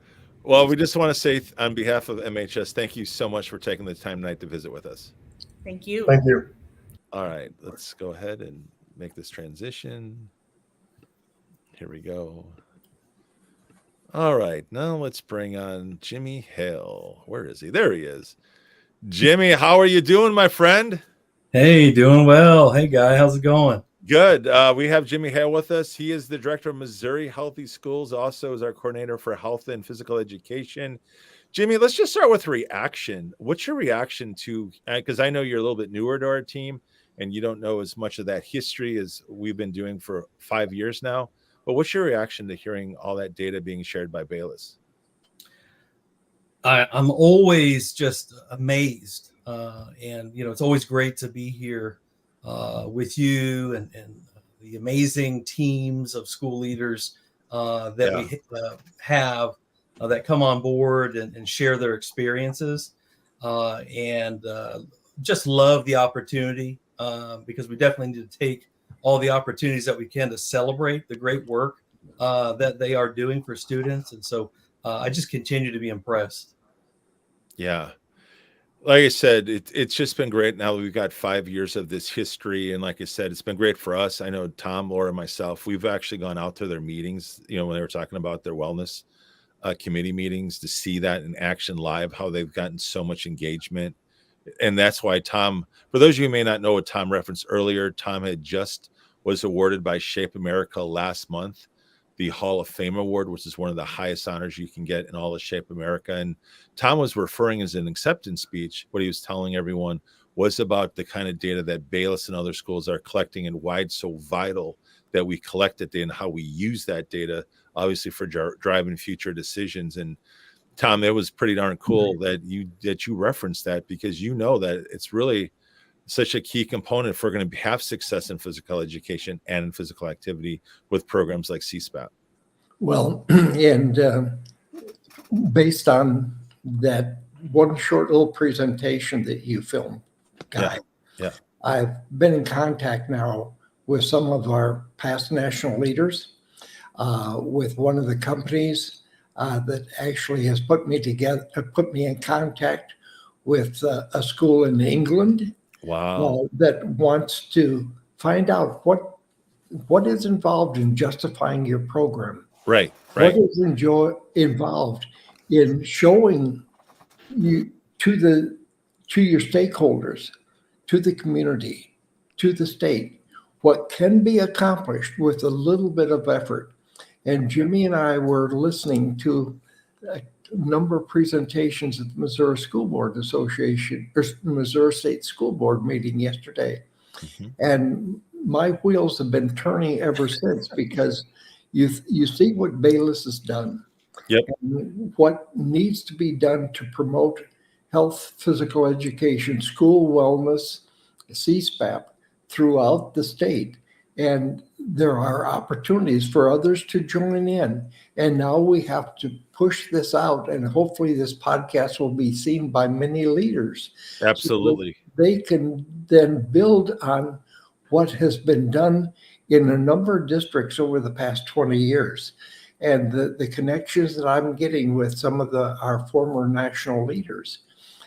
Well, we just want to say on behalf of MHS, thank you so much for taking the time tonight to visit with us. Thank you. Thank you. All right, let's go ahead and make this transition. Here we go. All right, now let's bring on Jimmy Hale. Where is he? There he is. Jimmy, how are you doing, my friend? Hey, doing well. Hey, Guy, how's it going? Good. We have Jimmy Hale with us. He is the director of Missouri Healthy Schools, also is our coordinator for health and physical education. Jimmy, let's just start with reaction. What's your reaction to, because I know you're a little bit newer to our team and you don't know as much of that history as we've been doing for 5 years now, but what's your reaction to hearing all that data being shared by Bayless? I'm always just amazed. And, it's always great to be here with you and the amazing teams of school leaders that we have that come on board and share their experiences. And just love the opportunity because we definitely need to take all the opportunities that we can to celebrate the great work that they are doing for students. And so I just continue to be impressed. Yeah. Like I said, it's just been great. Now we've got 5 years of this history. And like I said, it's been great for us. I know Tom, Laura, myself, we've actually gone out to their meetings, when they were talking about their wellness committee meetings to see that in action live, how they've gotten so much engagement. And that's why Tom, for those of you who may not know what Tom referenced earlier, Tom had just was awarded by Shape America last month, the Hall of Fame Award, which is one of the highest honors you can get in all of Shape America. And Tom was referring as an acceptance speech. What he was telling everyone was about the kind of data that Bayless and other schools are collecting and why it's so vital that we collect it and how we use that data, obviously for driving future decisions. And Tom, it was pretty darn cool that you referenced that because that it's really such a key component if we're going to have success in physical education and in physical activity with programs like CSPAP. Well, and based on that one short little presentation that you filmed, Guy, Yeah. I've been in contact now with some of our past national leaders, with one of the companies that actually has put me in contact with a school in England. Wow. That wants to find out what is involved in justifying your program. Right. What is involved in showing you to your stakeholders, to the community, to the state, what can be accomplished with a little bit of effort. And Jimmy and I were listening to a number of presentations at the Missouri School Board Association or Missouri State School Board meeting yesterday. Mm-hmm. And my wheels have been turning ever since because you see what Bayless has done. Yep. And what needs to be done to promote health, physical education, school wellness, CSPAP throughout the state. And there are opportunities for others to join in. And now we have to push this out. And hopefully this podcast will be seen by many leaders. Absolutely. So they can then build on what has been done in a number of districts over the past 20 years. And the connections that I'm getting with some of our former national leaders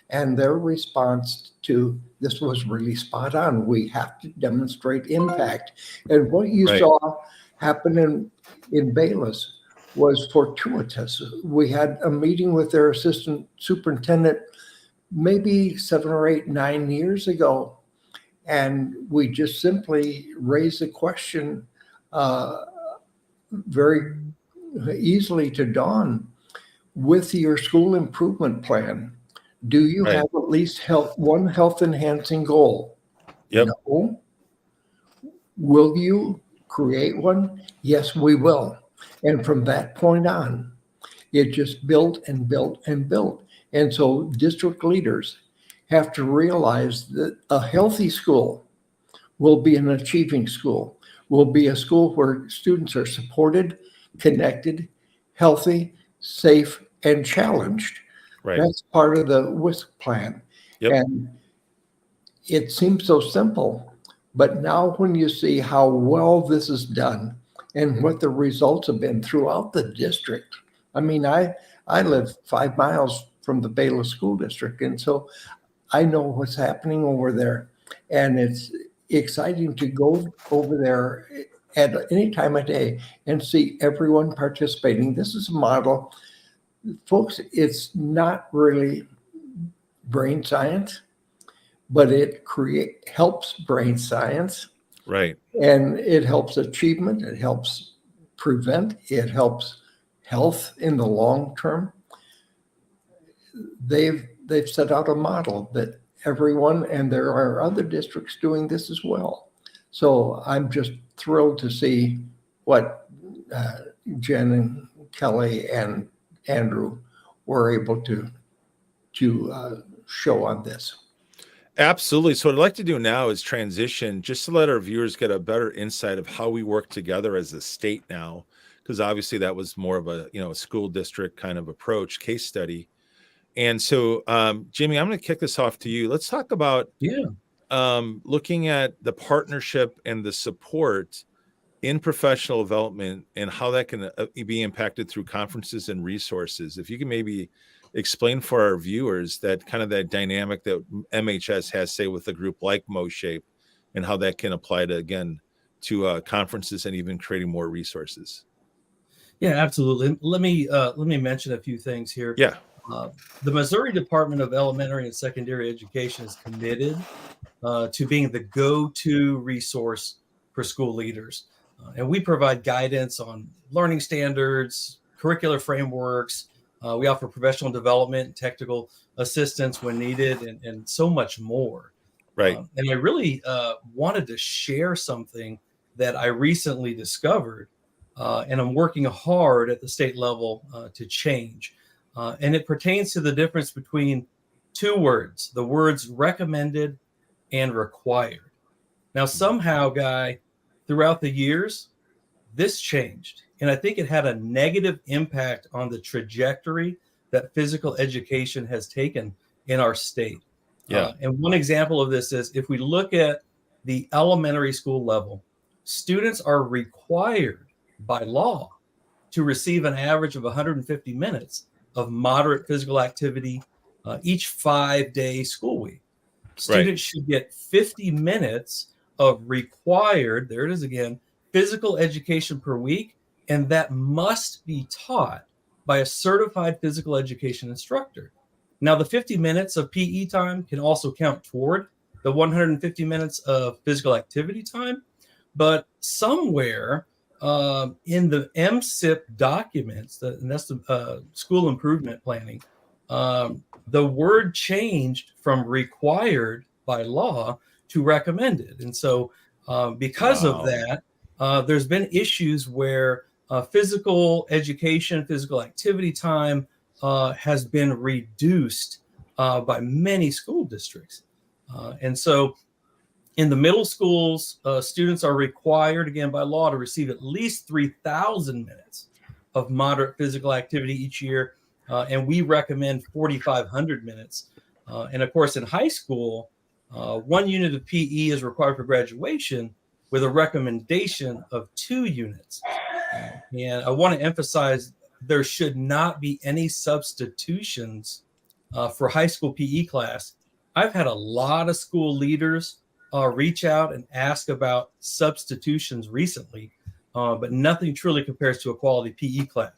and their response to this was really spot on. We have to demonstrate impact. And what you saw happen in Bayless was fortuitous. We had a meeting with their assistant superintendent maybe 7 or 8, 9 years ago. And we just simply raised the question very easily to dawn. With your school improvement plan, do you Right. have at least one health enhancing goal? Yep. No. Will you create one? Yes, we will. And from that point on, it just built and built and built. And so district leaders have to realize that a healthy school will be an achieving school, will be a school where students are supported, connected, healthy, safe, and challenged. Right. That's part of the WISC plan. Yep. And it seems so simple, but now when you see how well this is done and what the results have been throughout the district. I mean, I live 5 miles from the Bayless School District, and so I know what's happening over there. And it's exciting to go over there at any time of day and see everyone participating. This is a model. Folks, it's not really brain science, but it helps brain science. Right. And it helps achievement. It helps prevent. It helps health in the long term. They've set out a model that everyone, and there are other districts doing this as well. So I'm just thrilled to see what Jen and Kelly and Andrew were able to show on this. Absolutely. So what I'd like to do now is transition just to let our viewers get a better insight of how we work together as a state now, because obviously that was more of a school district kind of approach, case study. And so, Jimmy, I'm going to kick this off to you. Let's talk about looking at the partnership and the support in professional development and how that can be impacted through conferences and resources. If you can maybe explain for our viewers that kind of that dynamic that MHS has, say, with a group like MoShape, and how that can apply to conferences and even creating more resources. Yeah, absolutely. Let me mention a few things here. Yeah. The Missouri Department of Elementary and Secondary Education is committed to being the go-to resource for school leaders. And we provide guidance on learning standards, curricular frameworks. We offer professional development, technical assistance when needed, and so much more. Right. And I really wanted to share something that I recently discovered, and I'm working hard at the state level to change. And it pertains to the difference between two words, the words recommended and required. Now, somehow, Guy, throughout the years, this changed. And I think it had a negative impact on the trajectory that physical education has taken in our state. Yeah. And one example of this is if we look at the elementary school level, students are required by law to receive an average of 150 minutes of moderate physical activity each 5-day school week. Students should get 50 minutes of required, there it is again, physical education per week, and that must be taught by a certified physical education instructor. Now, the 50 minutes of PE time can also count toward the 150 minutes of physical activity time, but somewhere in the MSIP documents, and that's the school improvement planning, the word changed from required by law to recommended. And so because of that, there's been issues where physical education, physical activity time has been reduced by many school districts. And so in the middle schools, students are required, again, by law to receive at least 3,000 minutes of moderate physical activity each year. And we recommend 4,500 minutes. And of course, in high school, 1 unit of PE is required for graduation with a recommendation of 2 units. And I want to emphasize there should not be any substitutions for high school PE class. I've had a lot of school leaders reach out and ask about substitutions recently, but nothing truly compares to a quality PE class.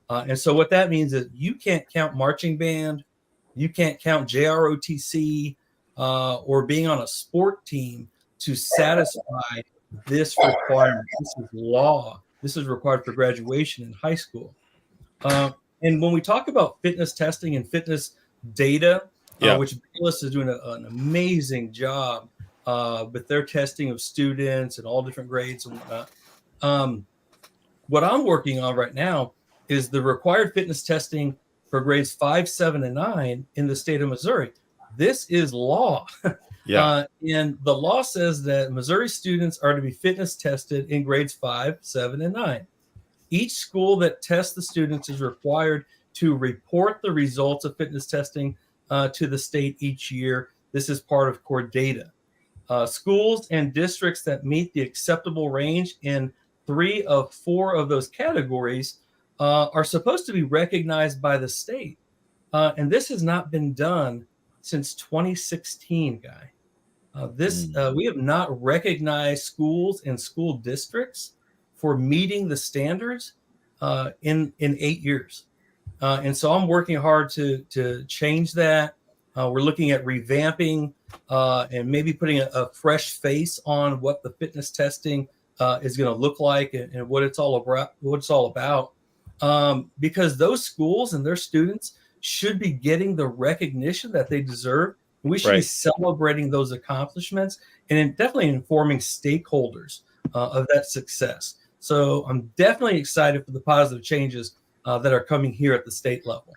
And so what that means is you can't count marching band, you can't count JROTC, or being on a sport team to satisfy this requirement. This is law This is required for graduation in high school. And when we talk about fitness testing and fitness data, which Bayless is doing an amazing job with their testing of students and all different grades and whatnot. What I'm working on right now is the required fitness testing for grades 5, 7, and 9 in the state of Missouri. This is law. And the law says that Missouri students are to be fitness tested in grades 5, 7, and 9. Each school that tests the students is required to report the results of fitness testing to the state each year. This is part of core data. Schools and districts that meet the acceptable range in 3 of 4 of those categories are supposed to be recognized by the state. And this has not been done since 2016, Guy. We have not recognized schools and school districts for meeting the standards in 8 years. And so I'm working hard to change that. We're looking at revamping and maybe putting a fresh face on what the fitness testing is going to look like and what it's all about. Because those schools and their students should be getting the recognition that they deserve. We should be celebrating those accomplishments and definitely informing stakeholders of that success. So I'm definitely excited for the positive changes that are coming here at the state level.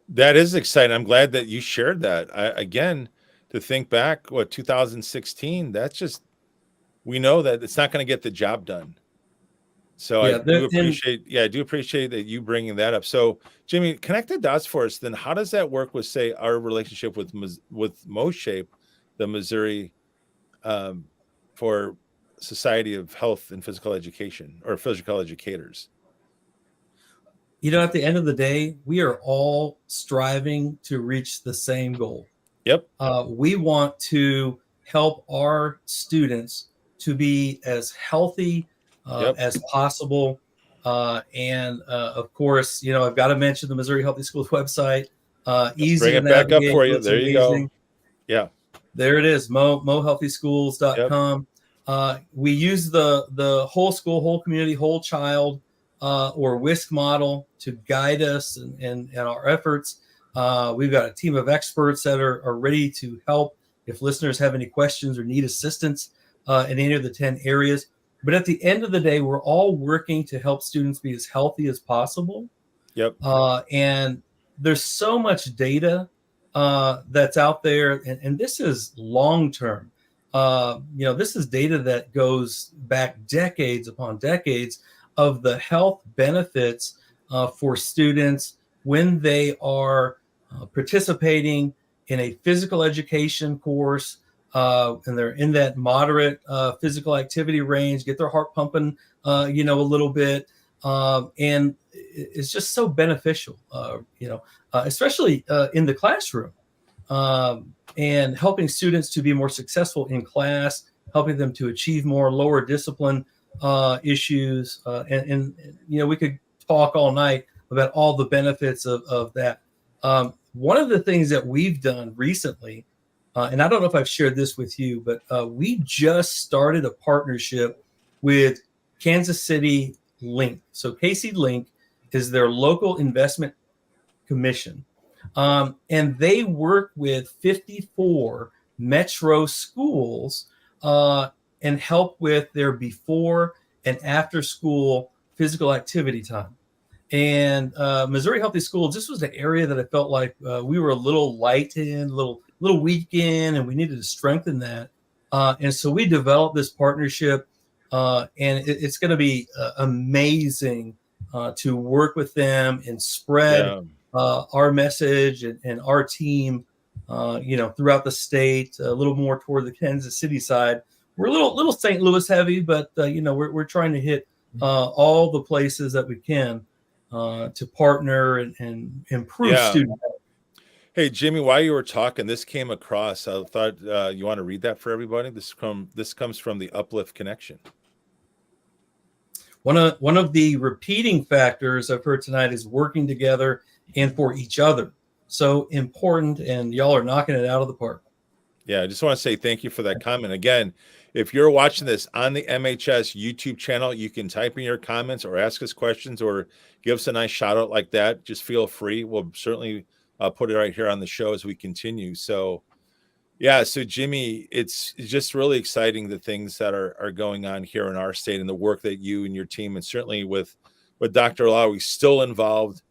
That is exciting. I'm glad that you shared that. Again, to think back, 2016, that's just, we know that it's not going to get the job done. So I do appreciate that you bringing that up. So Jimmy, connect the dots for us. Then how does that work with, say, our relationship with MHS, the Missouri for Society of Health and Physical Education, or physical educators? At the end of the day, we are all striving to reach the same goal. Yep. We want to help our students to be as healthy as possible. And of course, I've got to mention the Missouri Healthy Schools website. Easy bring it back up for you. There you go. Yeah. There it is, mohealthyschools.com. We use the whole school, whole community, whole child or WISC model to guide us and our efforts. We've got a team of experts that are ready to help if listeners have any questions or need assistance in any of the 10 areas. But at the end of the day, we're all working to help students be as healthy as possible. Yep. And there's so much data that's out there, and this is long-term. This is data that goes back decades upon decades of the health benefits for students when they are participating in a physical education course, and they're in that moderate physical activity range, get their heart pumping, a little bit. And it's just so beneficial, especially in the classroom, and helping students to be more successful in class, helping them to achieve more, lower discipline issues. And we could talk all night about all the benefits of that. One of the things that we've done recently, and I don't know if I've shared this with you, but we just started a partnership with Kansas City Link. So KC Link is their local investment commission. And they work with 54 metro schools and help with their before and after school physical activity time. And Missouri Healthy Schools, this was an area that I felt like we were a little light in, a little weak in, and we needed to strengthen that. And so we developed this partnership, and it's going to be amazing to work with them and spread our message and our team, throughout the state, a little more toward the Kansas City side. We're a little St. Louis heavy, but we're trying to hit all the places that we can to partner and improve student health. Hey, Jimmy, while you were talking, this came across. I thought you want to read that for everybody. This comes from the Uplift Connection. One of the repeating factors I've heard tonight is working together and for each other. So important, and y'all are knocking it out of the park. Yeah, I just want to say thank you for that comment. Again, if you're watching this on the MHS YouTube channel, you can type in your comments or ask us questions or give us a nice shout out like that. Just feel free. We'll certainly put it right here on the show as we continue. So, yeah. So, Jimmy, it's just really exciting the things that are going on here in our state and the work that you and your team, and certainly with Dr. Lowry still involved,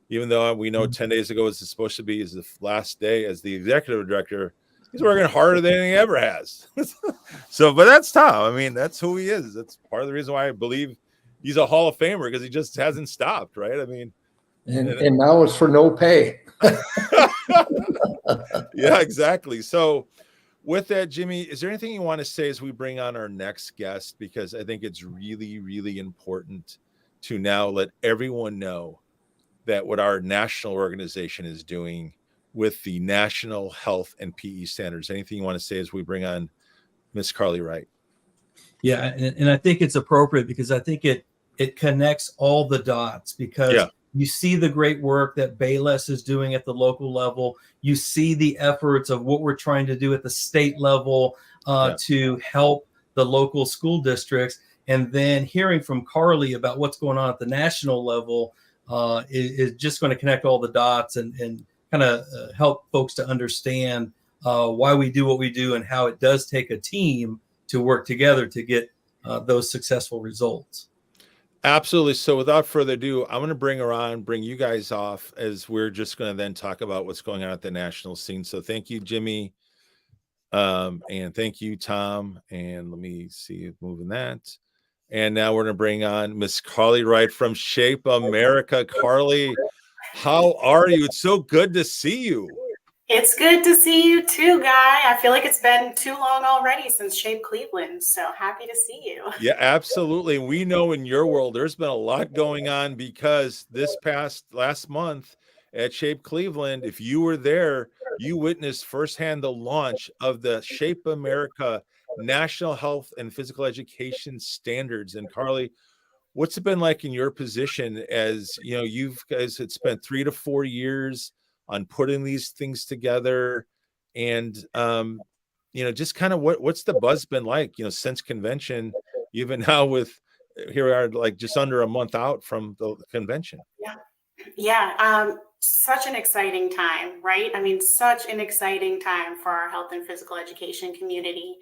even though we know 10 days ago is supposed to be the last day as the executive director. He's working harder than he ever has. So, but that's Tom. I mean, that's who he is. That's part of the reason why I believe he's a Hall of Famer, because he just hasn't stopped, right? I mean, and now it's for no pay. Yeah, exactly. So with that, Jimmy, is there anything you want to say as we bring on our next guest? Because I think it's really, really important to now let everyone know that what our national organization is doing with the national health and PE standards. Anything you want to say as we bring on Miss Carly Wright? Yeah, and I think it's appropriate because I think it connects all the dots, because you see the great work that Bayless is doing at the local level. You see the efforts of what we're trying to do at the state level to help the local school districts. And then hearing from Carly about what's going on at the national level is just going to connect all the dots and kind of help folks to understand why we do what we do and how it does take a team to work together to get those successful results. Absolutely. So without further ado, I'm going to bring you guys off, as we're just going to then talk about what's going on at the national scene. So thank you, Jimmy. And thank you, Tom. And let me see, moving that. And now we're going to bring on Miss Carly Wright from Shape America. Carly, how are you? It's so good to see you. It's good to see you too, Guy. I feel like it's been too long already since Shape Cleveland, so happy to see you. Yeah, absolutely. We know in your world there's been a lot going on, because this last month at Shape Cleveland, if you were there, you witnessed firsthand the launch of the Shape America National Health and Physical Education Standards. And Carly, what's it been like in your position, as you know, you guys had spent 3 to 4 years on putting these things together, and just kind of what's the buzz been like, since convention, even now with here we are like just under a month out from the convention? Yeah. Such an exciting time, right? I mean, such an exciting time for our health and physical education community.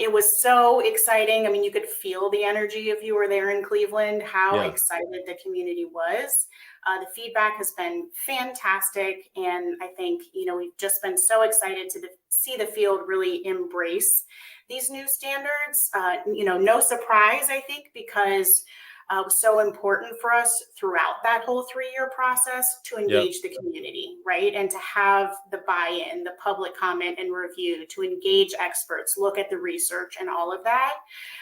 It was so exciting. I mean, you could feel the energy if you were there in Cleveland, how excited the community was. The feedback has been fantastic. And I think, we've just been so excited to see the field really embrace these new standards. No surprise, I think, because it was so important for us throughout that whole 3-year process to engage the community, right? And to have the buy-in, the public comment and review, to engage experts, look at the research and all of that,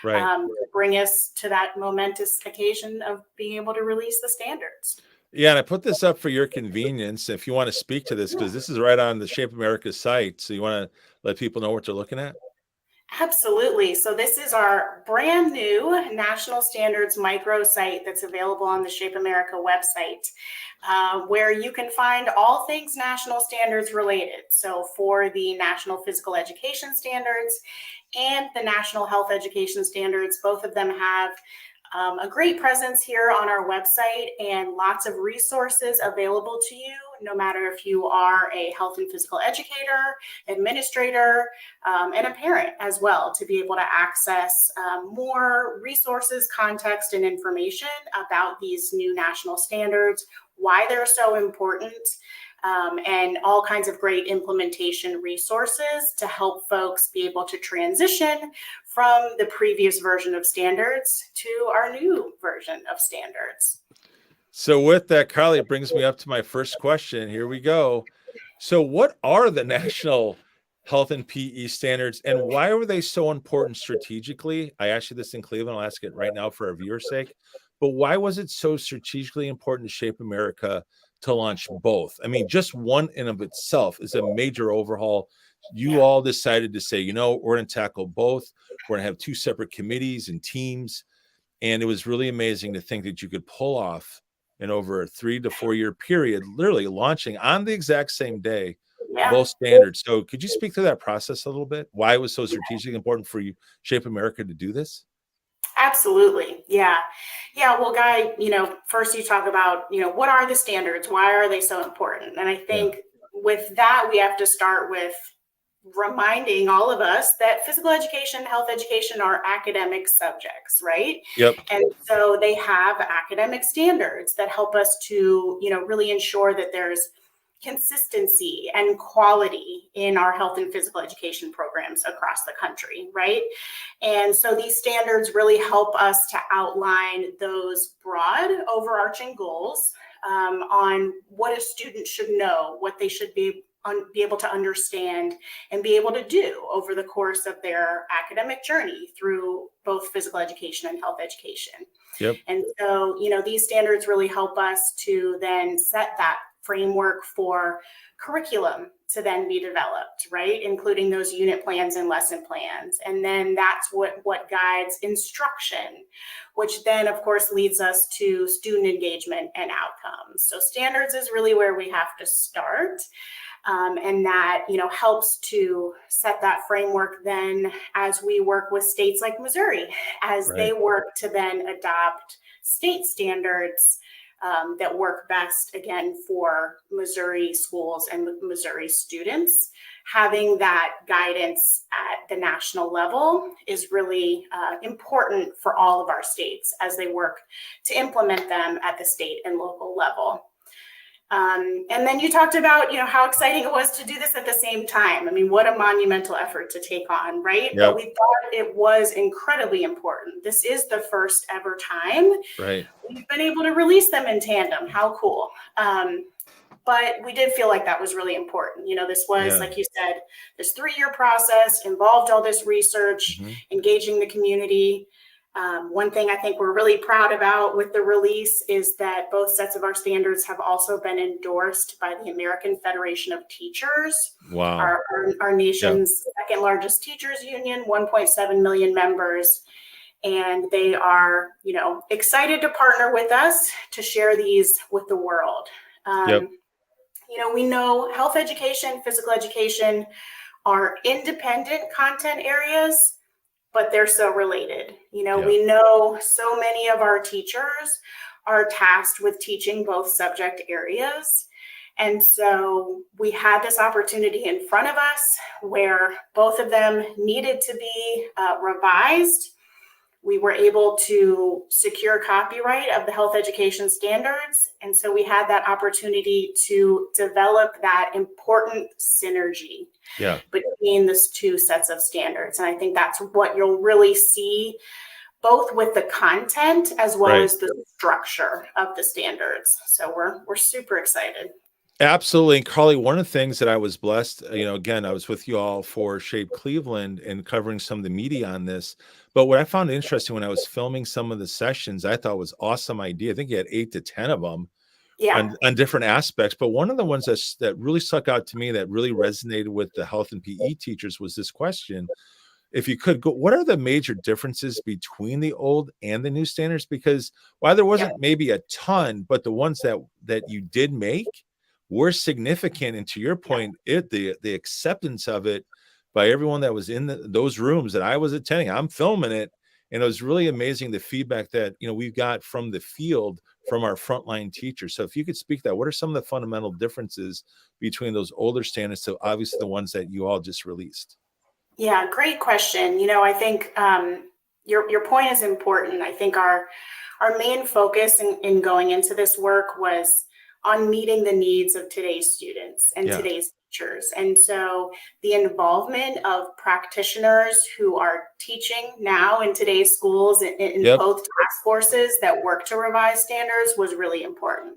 to bring us to that momentous occasion of being able to release the standards. Yeah, and I put this up for your convenience if you want to speak to this, because this is right on the Shape America site. So you want to let people know what they're looking at? Absolutely. So this is our brand new National Standards microsite that's available on the Shape America website, where you can find all things national standards related. So for the National Physical Education Standards and the National Health Education Standards, both of them have a great presence here on our website and lots of resources available to you, no matter if you are a health and physical educator, administrator, and a parent as well, to be able to access more resources, context, and information about these new national standards, why they're so important, and all kinds of great implementation resources to help folks be able to transition from the previous version of standards to our new version of standards. So with that, Carly, it brings me up to my first question. Here we go. So what are the national health and PE standards, and why were they so important strategically? I asked you this in Cleveland. I'll ask it right now for our viewers' sake. But why was it so strategically important to Shape America to launch both? I mean, just one in of itself is a major overhaul. You all decided to say, we're going to tackle both. We're going to have 2 separate committees and teams. And it was really amazing to think that you could pull off in over a 3 to 4 year period, literally launching on the exact same day Yeah. both standards. So could you speak to that process a little bit? Why it was so strategically important for you, Shape America, to do this? Absolutely. Yeah. Yeah. Well, Guy, first you talk about, what are the standards? Why are they so important? And I think with that, we have to start with reminding all of us that physical education, health education are academic subjects, right? Yep. And so they have academic standards that help us to, really ensure that there's consistency and quality in our health and physical education programs across the country, right? And so these standards really help us to outline those broad overarching goals on what a student should know, what they should be able to understand and be able to do over the course of their academic journey through both physical education and health education. Yep. And so, these standards really help us to then set that framework for curriculum to then be developed, right? Including those unit plans and lesson plans. And then that's what guides instruction, which then of course leads us to student engagement and outcomes. So standards is really where we have to start. And that, helps to set that framework then as we work with states like Missouri, as they work to then adopt state standards that work best, again, for Missouri schools and Missouri students. Having that guidance at the national level is really important for all of our states as they work to implement them at the state and local level. And then you talked about, how exciting it was to do this at the same time. I mean, what a monumental effort to take on, right? Yep. But we thought it was incredibly important. This is the first ever time we've been able to release them in tandem. How cool. But we did feel like that was really important. This was, like you said, this 3-year process involved all this research, engaging the community. One thing I think we're really proud about with the release is that both sets of our standards have also been endorsed by the American Federation of Teachers. Wow. Our nation's second largest teachers union, 1.7 million members. And they are, excited to partner with us to share these with the world. We know health education, physical education are independent content areas, but they're so related. We know so many of our teachers are tasked with teaching both subject areas. And so we had this opportunity in front of us where both of them needed to be revised. We were able to secure copyright of the health education standards. And so we had that opportunity to develop that important synergy between these two sets of standards. And I think that's what you'll really see both with the content as well as the structure of the standards. So we're super excited. Absolutely. And Carly, one of the things that I was blessed, again, I was with you all for Shape Cleveland and covering some of the media on this. But what I found interesting when I was filming some of the sessions, I thought was awesome idea. I think you had 8 to 10 of them on different aspects. But one of the ones that really stuck out to me that really resonated with the health and PE teachers was this question. If you could go, what are the major differences between the old and the new standards? Because while there wasn't maybe a ton, but the ones that you did make were significant. And to your point, the acceptance of it by everyone that was in those rooms that I was attending, I'm filming it. And it was really amazing the feedback that, we've got from the field, from our frontline teachers. So if you could speak that, what are some of the fundamental differences between those older standards to obviously the ones that you all just released? Yeah, great question. I think your point is important. I think our main focus in going into this work was on meeting the needs of today's students and today's teachers. And so the involvement of practitioners who are teaching now in today's schools in both task forces that work to revise standards was really important.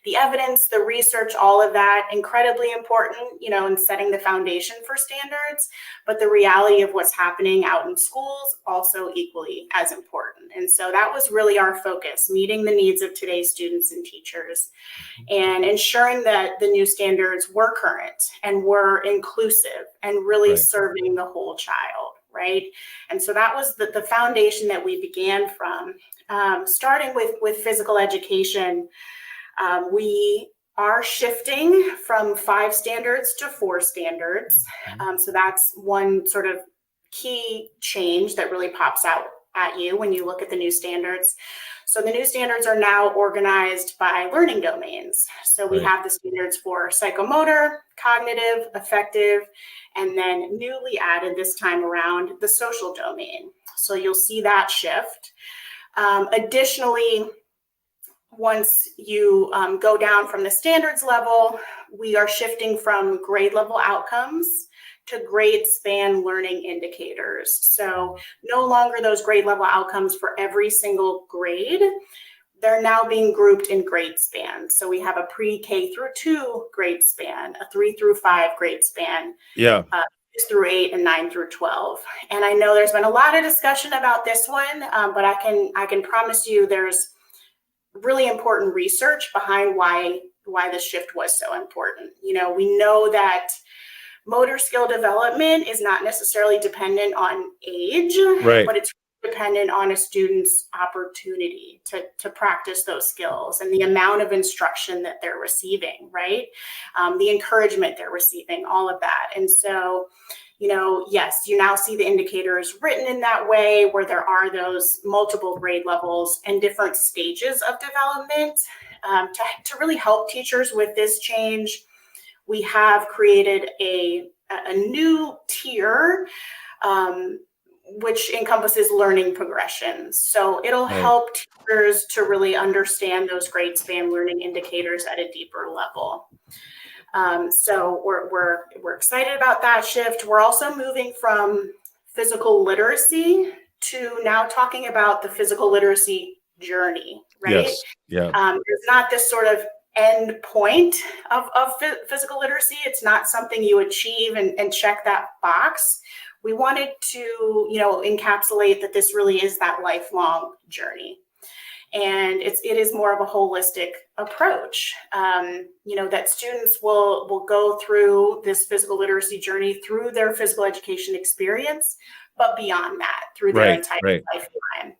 The evidence, the research, all of that, incredibly important, in setting the foundation for standards. But the reality of what's happening out in schools also equally as important. And so that was really our focus, meeting the needs of today's students and teachers and ensuring that the new standards were current and were inclusive and really serving the whole child, right? And so that was the foundation that we began from. Starting with physical education, we are shifting from 5 standards to 4 standards. So that's one sort of key change that really pops out at you when you look at the new standards. So the new standards are now organized by learning domains. So we have the standards for psychomotor, cognitive, affective, and then newly added this time around, the social domain. So you'll see that shift. Additionally, once you go down from the standards level, we are shifting from grade level outcomes to grade span learning indicators. So no longer those grade level outcomes for every single grade. They're now being grouped in grade span. So we have a pre-K through 2 grade span, a 3 through 5 grade span, 6 through 8, and 9 through 12. And I know there's been a lot of discussion about this one, but I can promise you there's really important research behind why this shift was so important. You know, we know that motor skill development is not necessarily dependent on age, but it's dependent on a student's opportunity to practice those skills and the amount of instruction that they're receiving, right? The encouragement they're receiving, all of that. And so, you know, yes, you now see the indicators written in that way where there are those multiple grade levels and different stages of development. To really help teachers with this change, we have created a new tier, which encompasses learning progressions. So it'll help teachers to really understand those grade span learning indicators at a deeper level. So we're excited about that shift. We're also moving from physical literacy to now talking about the physical literacy journey, right? Yes. Yeah. There's not this sort of end point of physical literacy. It's not something you achieve and check that box. We wanted to, you know, encapsulate that this really is that lifelong journey. And it is more of a holistic approach, you know, that students will go through this physical literacy journey through their physical education experience, but beyond that, through their entire lifetime.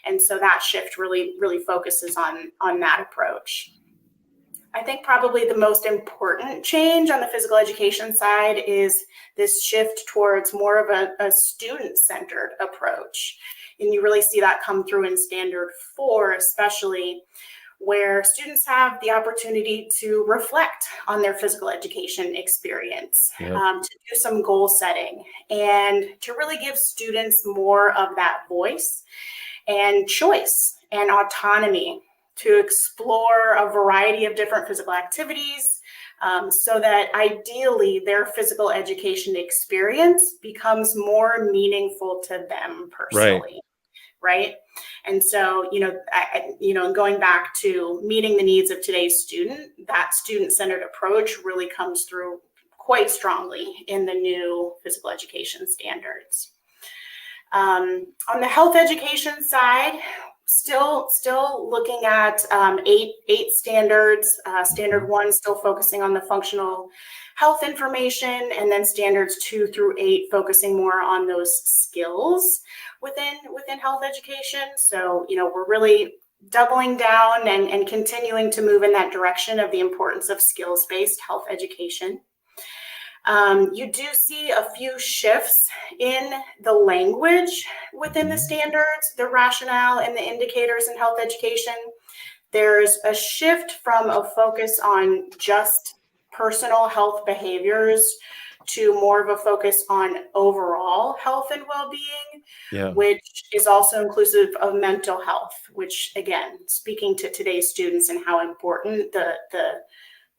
And so that shift really focuses on that approach. I think probably the most important change on the physical education side is this shift towards more of a student-centered approach. And you really see that come through in Standard 4, especially, where students have the opportunity to reflect on their physical education experience, to do some goal setting, and to really give students more of that voice and choice and autonomy to explore a variety of different physical activities, so that ideally their physical education experience becomes more meaningful to them personally. Right. And so, going back to meeting the needs of today's student, that student-centered approach really comes through quite strongly in the new physical education standards. On the health education side, still looking at 8 standards. Standard 1 still focusing on the functional health information, and then standards 2 through 8 focusing more on those skills within health education. So, we're really doubling down and continuing to move in that direction of the importance of skills-based health education. You do see a few shifts in the language within the standards, the rationale, and the indicators in health education. There's a shift from a focus on just personal health behaviors to more of a focus on overall health and well-being, which is also inclusive of mental health, which, again, speaking to today's students and how important the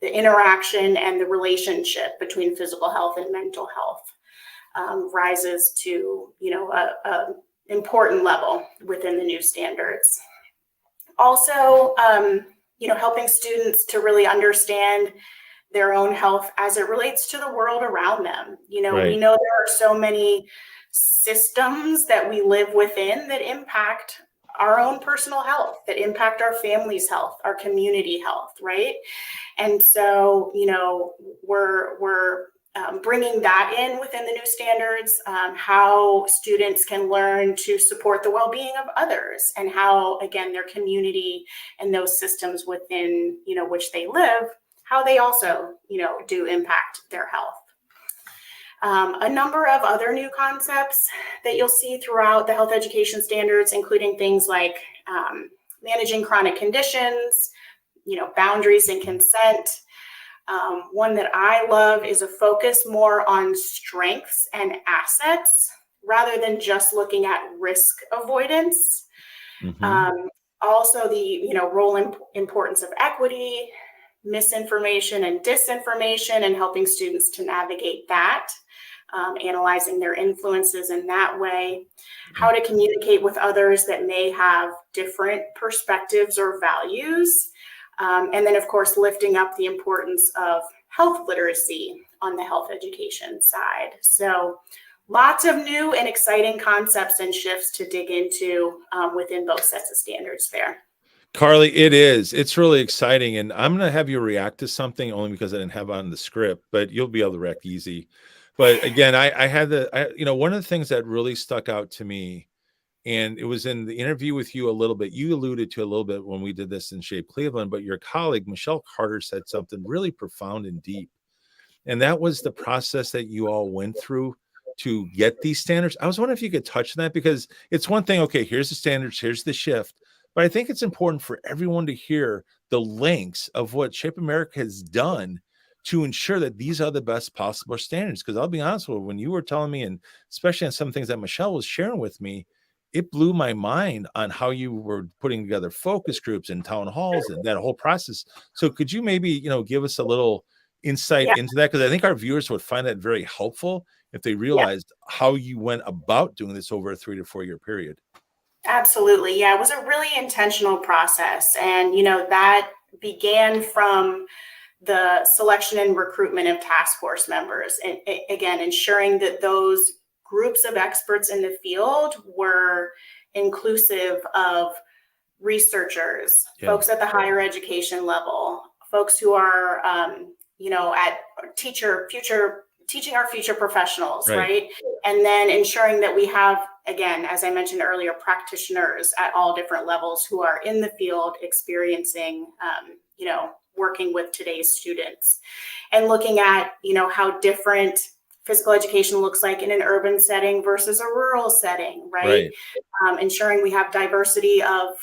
interaction and the relationship between physical health and mental health rises to, a important level within the new standards. Also, helping students to really understand their own health as it relates to the world around them. We know there are so many systems that we live within that impact our own personal health, that impact our family's health, our community health, right? And so, we're bringing that in within the new standards, how students can learn to support the well-being of others, and how, again, their community and those systems within, which they live, how they also, do impact their health. A number of other new concepts that you'll see throughout the health education standards, including things like managing chronic conditions, boundaries and consent. One that I love is a focus more on strengths and assets rather than just looking at risk avoidance. Also the, role and importance of equity, misinformation and disinformation, and helping students to navigate that, analyzing their influences in that way, how to communicate with others that may have different perspectives or values, and then, of course, lifting up the importance of health literacy on the health education side. So lots of new and exciting concepts and shifts to dig into within both sets of standards there. Carly, it is. It's really exciting. And I'm going to have you react to something only because I didn't have it on the script, but you'll be able to react easy. But again, I had one of the things that really stuck out to me, and it was in the interview with you a little bit, you alluded to a little bit when we did this in Shape Cleveland, but your colleague, Michelle Carter, said something really profound and deep. And that was the process that you all went through to get these standards. I was wondering if you could touch on that, because it's one thing, okay, here's the standards, here's the shift. But I think it's important for everyone to hear the lengths of what Shape America has done to ensure that these are the best possible standards. Because I'll be honest with you, when you were telling me, and especially on some things that Michelle was sharing with me, it blew my mind on how you were putting together focus groups and town halls and that whole process. So could you maybe, give us a little insight into that? Because I think our viewers would find that very helpful if they realized how you went about doing this over a 3 to 4 year period. Absolutely. Yeah, it was a really intentional process. And, that began from the selection and recruitment of task force members. And again, ensuring that those groups of experts in the field were inclusive of researchers, folks at the higher education level, folks who are, at teaching our future professionals, right? And then ensuring that we have, again, as I mentioned earlier, practitioners at all different levels who are in the field experiencing, working with today's students, and looking at, how different physical education looks like in an urban setting versus a rural setting, right? Ensuring we have diversity of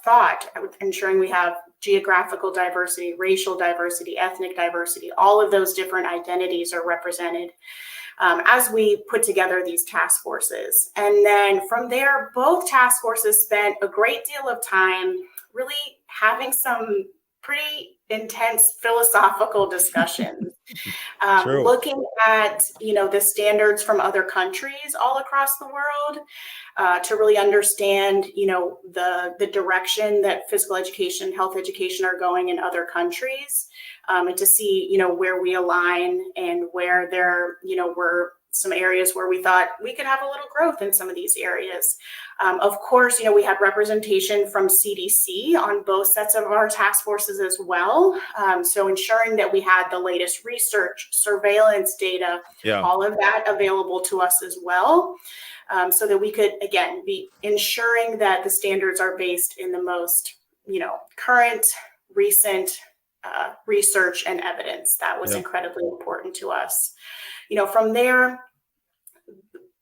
thought, ensuring we have geographical diversity, racial diversity, ethnic diversity, all of those different identities are represented as we put together these task forces. And then from there, both task forces spent a great deal of time really having some pretty intense philosophical discussions, looking at, the standards from other countries all across the world, to really understand, the direction that physical education, health education are going in other countries, and to see, where we align and where there, were some areas where we thought we could have a little growth in some of these areas. Of course, we had representation from CDC on both sets of our task forces as well. So ensuring that we had the latest research, surveillance data, all of that available to us as well. So that we could, again, be ensuring that the standards are based in the most, current, recent research and evidence. That was incredibly important to us. From there,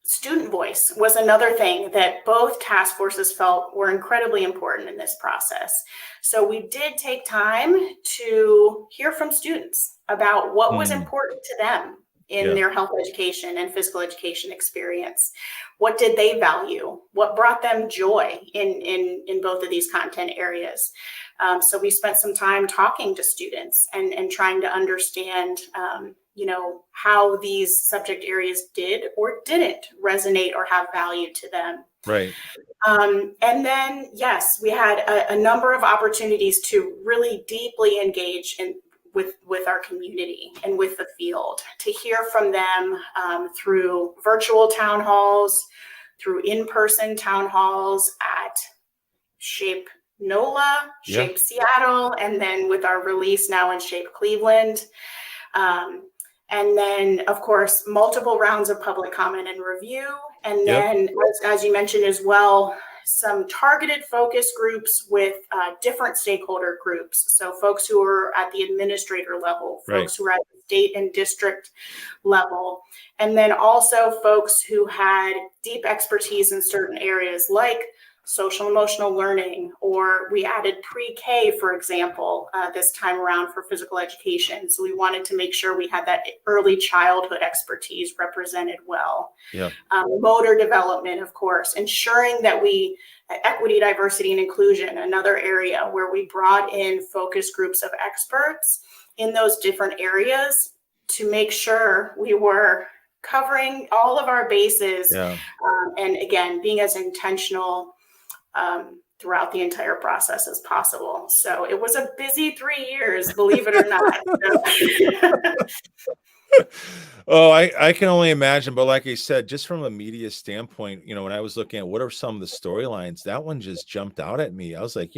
student voice was another thing that both task forces felt were incredibly important in this process. So we did take time to hear from students about what was important to them in their health education and physical education experience. What did they value? What brought them joy in both of these content areas? So we spent some time talking to students and trying to understand, how these subject areas did or didn't resonate or have value to them. Right. And then, yes, we had a number of opportunities to really deeply engage with our community and with the field, to hear from them through virtual town halls, through in-person town halls at Shape NOLA, Shape Seattle, and then with our release now in Shape Cleveland. And then, of course, multiple rounds of public comment and review. And then, as you mentioned as well, some targeted focus groups with different stakeholder groups. So folks who are at the administrator level, folks who are at the state and district level, and then also folks who had deep expertise in certain areas like social emotional learning, or we added pre-K, for example, this time around for physical education. So we wanted to make sure we had that early childhood expertise represented well. Yeah. Motor development, of course, ensuring that equity, diversity, and inclusion, another area where we brought in focus groups of experts in those different areas to make sure we were covering all of our bases. Yeah. And again, being as intentional throughout the entire process as possible. So it was a busy 3 years, believe it or not. Oh, I can only imagine. But like I said, just from a media standpoint, when I was looking at what are some of the storylines, that one just jumped out at me. I was like,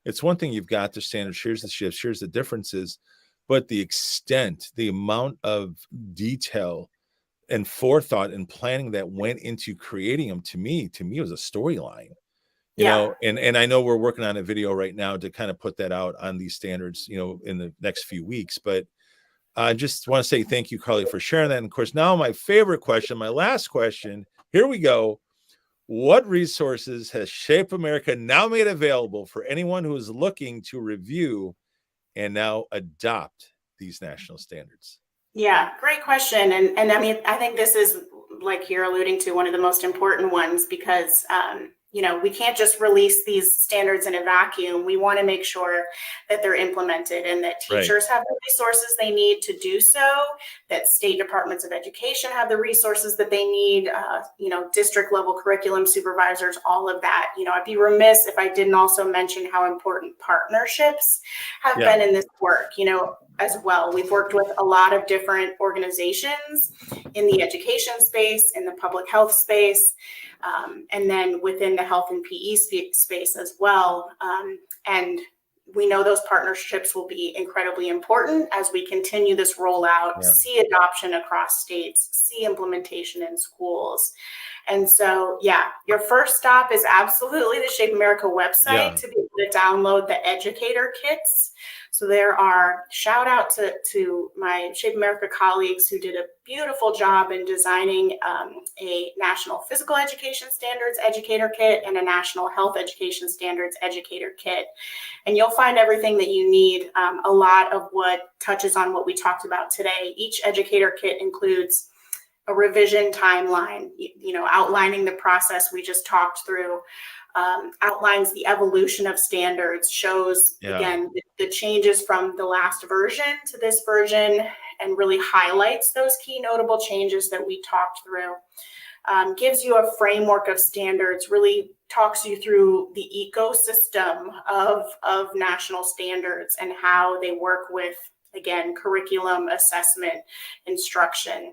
it's one thing you've got the standards, here's the shifts, here's the differences, but the extent, the amount of detail and forethought and planning that went into creating them, to me it was a storyline. You know, and I know we're working on a video right now to kind of put that out on these standards, in the next few weeks. But I just want to say thank you, Carly, for sharing that. And of course, now my favorite question, my last question, here we go. What resources has Shape America now made available for anyone who is looking to review and now adopt these national standards? Yeah, great question. And I mean, I think this is, like you're alluding to, one of the most important ones because, we can't just release these standards in a vacuum. We want to make sure that they're implemented and that teachers have the resources they need to do so, that state departments of education have the resources that they need, district level curriculum supervisors, all of that. I'd be remiss if I didn't also mention how important partnerships have been in this work, as well. We've worked with a lot of different organizations in the education space, in the public health space, and then within the health and PE space as well. And we know those partnerships will be incredibly important as we continue this rollout, see adoption across states, see implementation in schools. And so, your first stop is absolutely the Shape America website to be able to download the educator kits. So there are, shout out to my Shape America colleagues who did a beautiful job in designing a National Physical Education Standards Educator Kit and a National Health Education Standards Educator Kit. And you'll find everything that you need, a lot of what touches on what we talked about today. Each educator kit includes a revision timeline, outlining the process we just talked through, outlines the evolution of standards, shows, again, the changes from the last version to this version, and really highlights those key notable changes that we talked through. Gives you a framework of standards, really talks you through the ecosystem of national standards and how they work with, again, curriculum, assessment, instruction.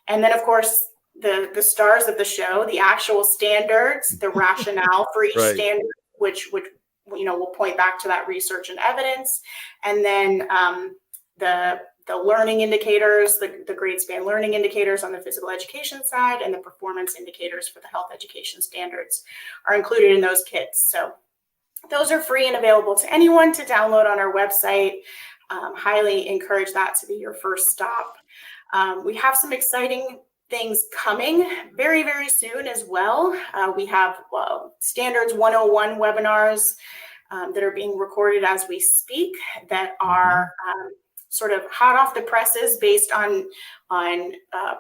And then, of course, the stars of the show, the actual standards, the rationale for each standard, which will point back to that research and evidence, and then the learning indicators, the grade span learning indicators on the physical education side, and the performance indicators for the health education standards are included in those kits. So those are free and available to anyone to download on our website. Highly encourage that to be your first stop. We have some exciting things coming very, very soon as well. We have Standards 101 webinars that are being recorded as we speak that are sort of hot off the presses based on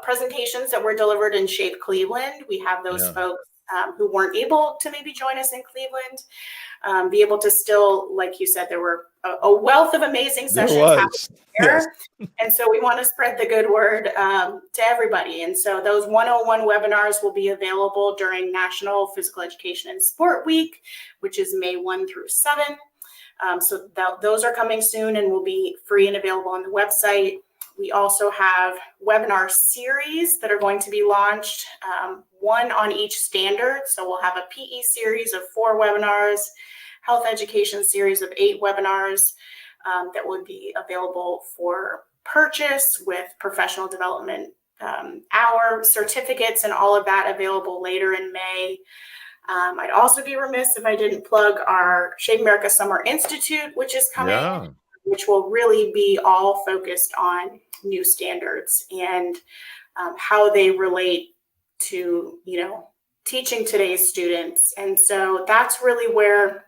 presentations that were delivered in Shape Cleveland. We have those folks who weren't able to maybe join us in Cleveland, be able to still, like you said, there were a wealth of amazing sessions happening there. And so we want to spread the good word to everybody. And so those 101 webinars will be available during National Physical Education and Sport Week, which is May 1 through 7. So those are coming soon and will be free and available on the website. We also have webinar series that are going to be launched, one on each standard. So we'll have a PE series of 4 webinars, health education series of 8 webinars that would be available for purchase with professional development hour certificates and all of that available later in May. I'd also be remiss if I didn't plug our Shape America Summer Institute, which is coming, Yeah. which will really be all focused on new standards and how they relate to, teaching today's students. And so that's really where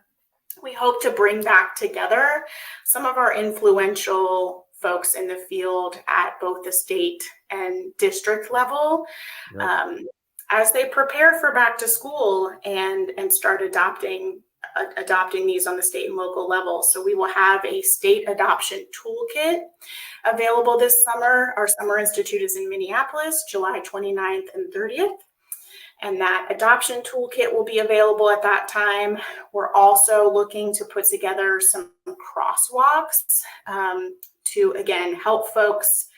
we hope to bring back together some of our influential folks in the field at both the state and district level. Yep. As they prepare for back to school and start adopting these on the state and local level. So we will have a state adoption toolkit available this summer. Our Summer Institute is in Minneapolis, July 29th and 30th. And that adoption toolkit will be available at that time. We're also looking to put together some crosswalks to, again, help folks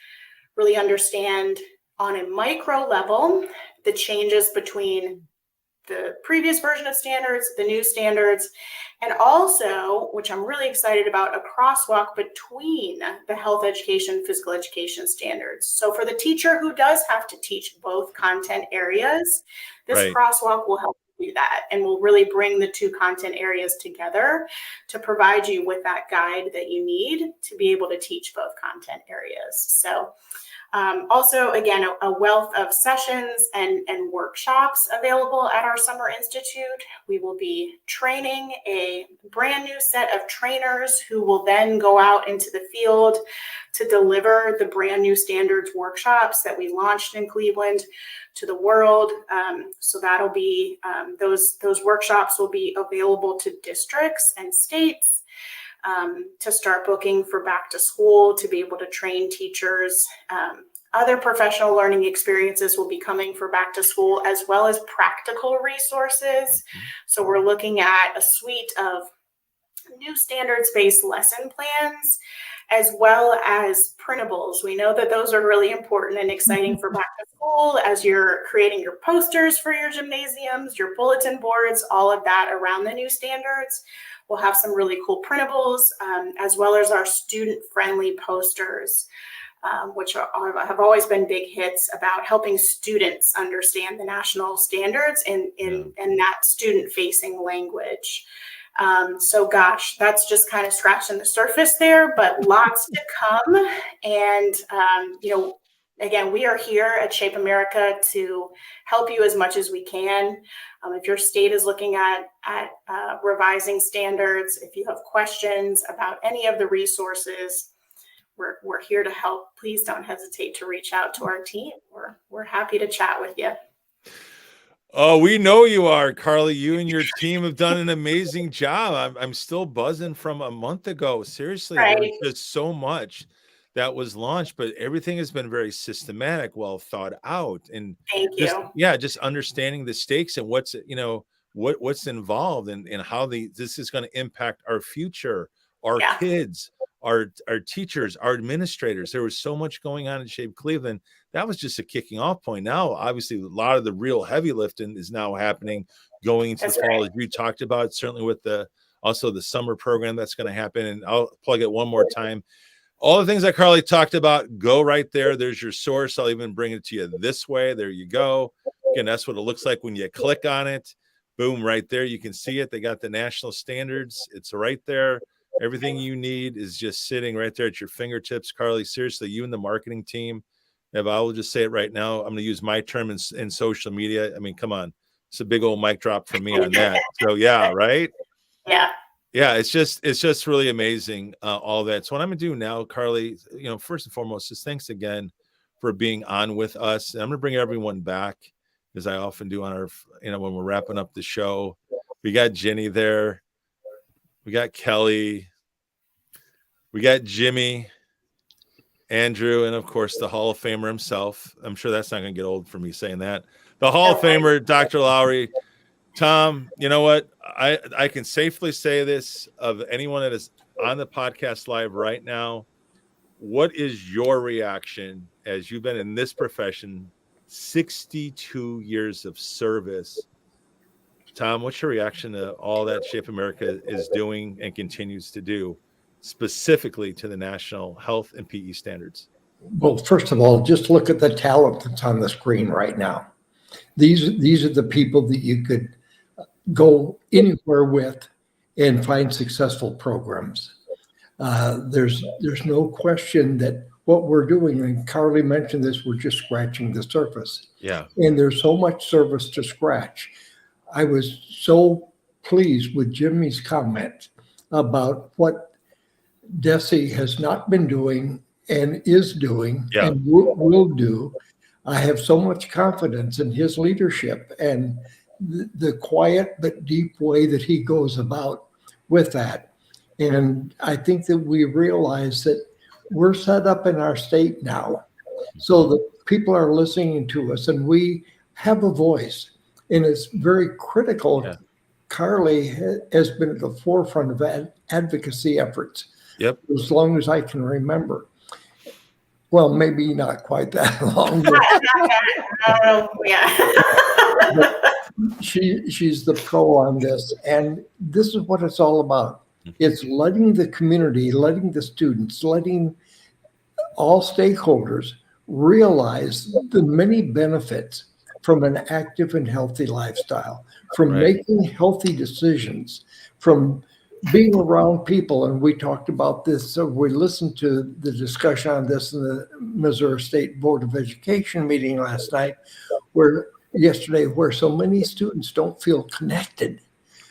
really understand on a micro level the changes between the previous version of standards, the new standards, and also, which I'm really excited about, a crosswalk between the health education, physical education standards. So for the teacher who does have to teach both content areas, this Right. crosswalk will help do that and will really bring the two content areas together to provide you with that guide that you need to be able to teach both content areas. So also, again, a wealth of sessions and workshops available at our Summer Institute. We will be training a brand new set of trainers who will then go out into the field to deliver the brand new standards workshops that we launched in Cleveland to the world. So that'll be, those workshops will be available to districts and states to start booking for back to school, to be able to train teachers. Other professional learning experiences will be coming for back to school, as well as practical resources. So we're looking at a suite of new standards-based lesson plans, as well as printables. We know that those are really important and exciting for back to school as you're creating your posters for your gymnasiums, your bulletin boards, all of that around the new standards. We'll have some really cool printables, as well as our student-friendly posters, which have always been big hits about helping students understand the national standards in that student-facing language. So gosh, that's just kind of scratching the surface there, but lots to come. And, again, we are here at Shape America to help you as much as we can. If your state is looking at revising standards, if you have questions about any of the resources, we're here to help. Please don't hesitate to reach out to our team. We're happy to chat with you. Oh, we know you are, Carly. You and your team have done an amazing job. I'm still buzzing from a month ago. Seriously, Right. there was just so much that was launched, but everything has been very systematic, well thought out, and Thank you. just understanding the stakes and what's what's involved and how this is going to impact our future, our kids, our teachers, our administrators. There was so much going on in Shape Cleveland. That was just a kicking off point. Now, obviously, a lot of the real heavy lifting is now happening going into the fall, as you talked about, certainly with also the summer program that's going to happen. And I'll plug it one more time. All the things that Carly talked about, go right there. There's your source. I'll even bring it to you this way. There you go. Again, that's what it looks like when you click on it. Boom, right there. You can see it. They got the national standards. It's right there. Everything you need is just sitting right there at your fingertips. Carly, seriously, you and the marketing team, if I will just say it right now, I'm going to use my term in social media. I mean, come on. It's a big old mic drop for me on that. So yeah, right? Yeah, it's just really amazing, all that. So what I'm going to do now, Carly, first and foremost, is thanks again for being on with us. And I'm going to bring everyone back, as I often do on our, when we're wrapping up the show. We got Jenny there. We got Kelly. We got Jimmy, Andrew, and of course the Hall of Famer himself. I'm sure that's not going to get old for me saying that. The Hall of Famer, Dr. Lowry. Tom, you know what? I can safely say this of anyone that is on the podcast live right now. What is your reaction as you've been in this profession, 62 years of service? Tom, what's your reaction to all that Shape America is doing and continues to do, specifically to the national health and PE standards? Well, first of all, just look at the talent that's on the screen right now. These are the people that you could go anywhere with and find successful programs. There's no question that what we're doing, and Carly mentioned this, we're just scratching the surface. Yeah. And there's so much surface to scratch. I was so pleased with Jimmy's comment about what DESE has not been doing and is doing and will do. I have so much confidence in his leadership and the quiet but deep way that he goes about with that. And I think that we realize that we're set up in our state now so that people are listening to us and we have a voice. And it's very critical. Yeah. Carly has been at the forefront of advocacy efforts. Yep. As long as I can remember. Well, maybe not quite that long. She's the pro on this. And this is what it's all about. It's letting the community, letting the students, letting all stakeholders realize the many benefits from an active and healthy lifestyle, from making healthy decisions, from being around people. And we talked about this. So we listened to the discussion on this in the Missouri State Board of Education meeting last night, where so many students don't feel connected.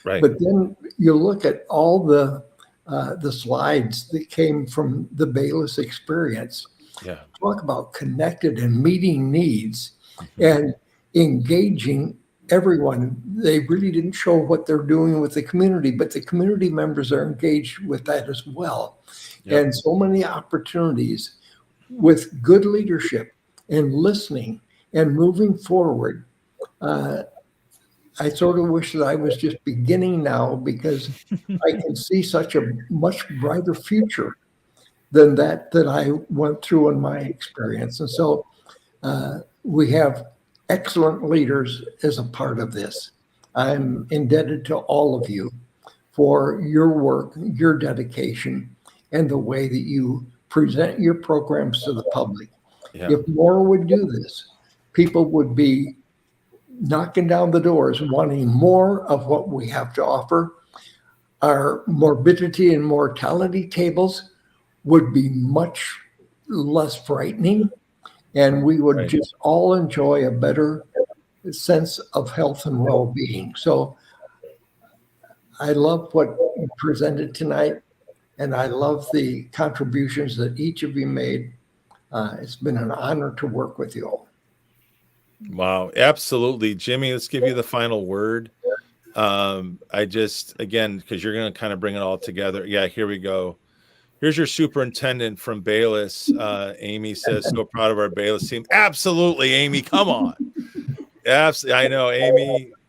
Right. But then you look at all the slides that came from the Bayless experience. Yeah. Talk about connected and meeting needs and engaging everyone. They really didn't show what they're doing with the community, but the community members are engaged with that as well. Yep. And so many opportunities with good leadership and listening and moving forward. I sort of wish that I was just beginning now, because I can see such a much brighter future than that I went through in my experience. And so we have excellent leaders as a part of this. I'm indebted to all of you for your work, your dedication, and the way that you present your programs to the public. Yeah. If more would do this, people would be knocking down the doors, wanting more of what we have to offer. Our morbidity and mortality tables would be much less frightening, and we would just all enjoy a better sense of health and well-being. So I love what you presented tonight, and I love the contributions that each of you made. It's been an honor to work with you all. Wow, absolutely. Jimmy, let's give you the final word. I just, again, because you're going to kind of bring it all together. Yeah, here we go. Here's your superintendent from Bayless. Amy says, so proud of our Bayless team. Absolutely, Amy, come on. Absolutely. I know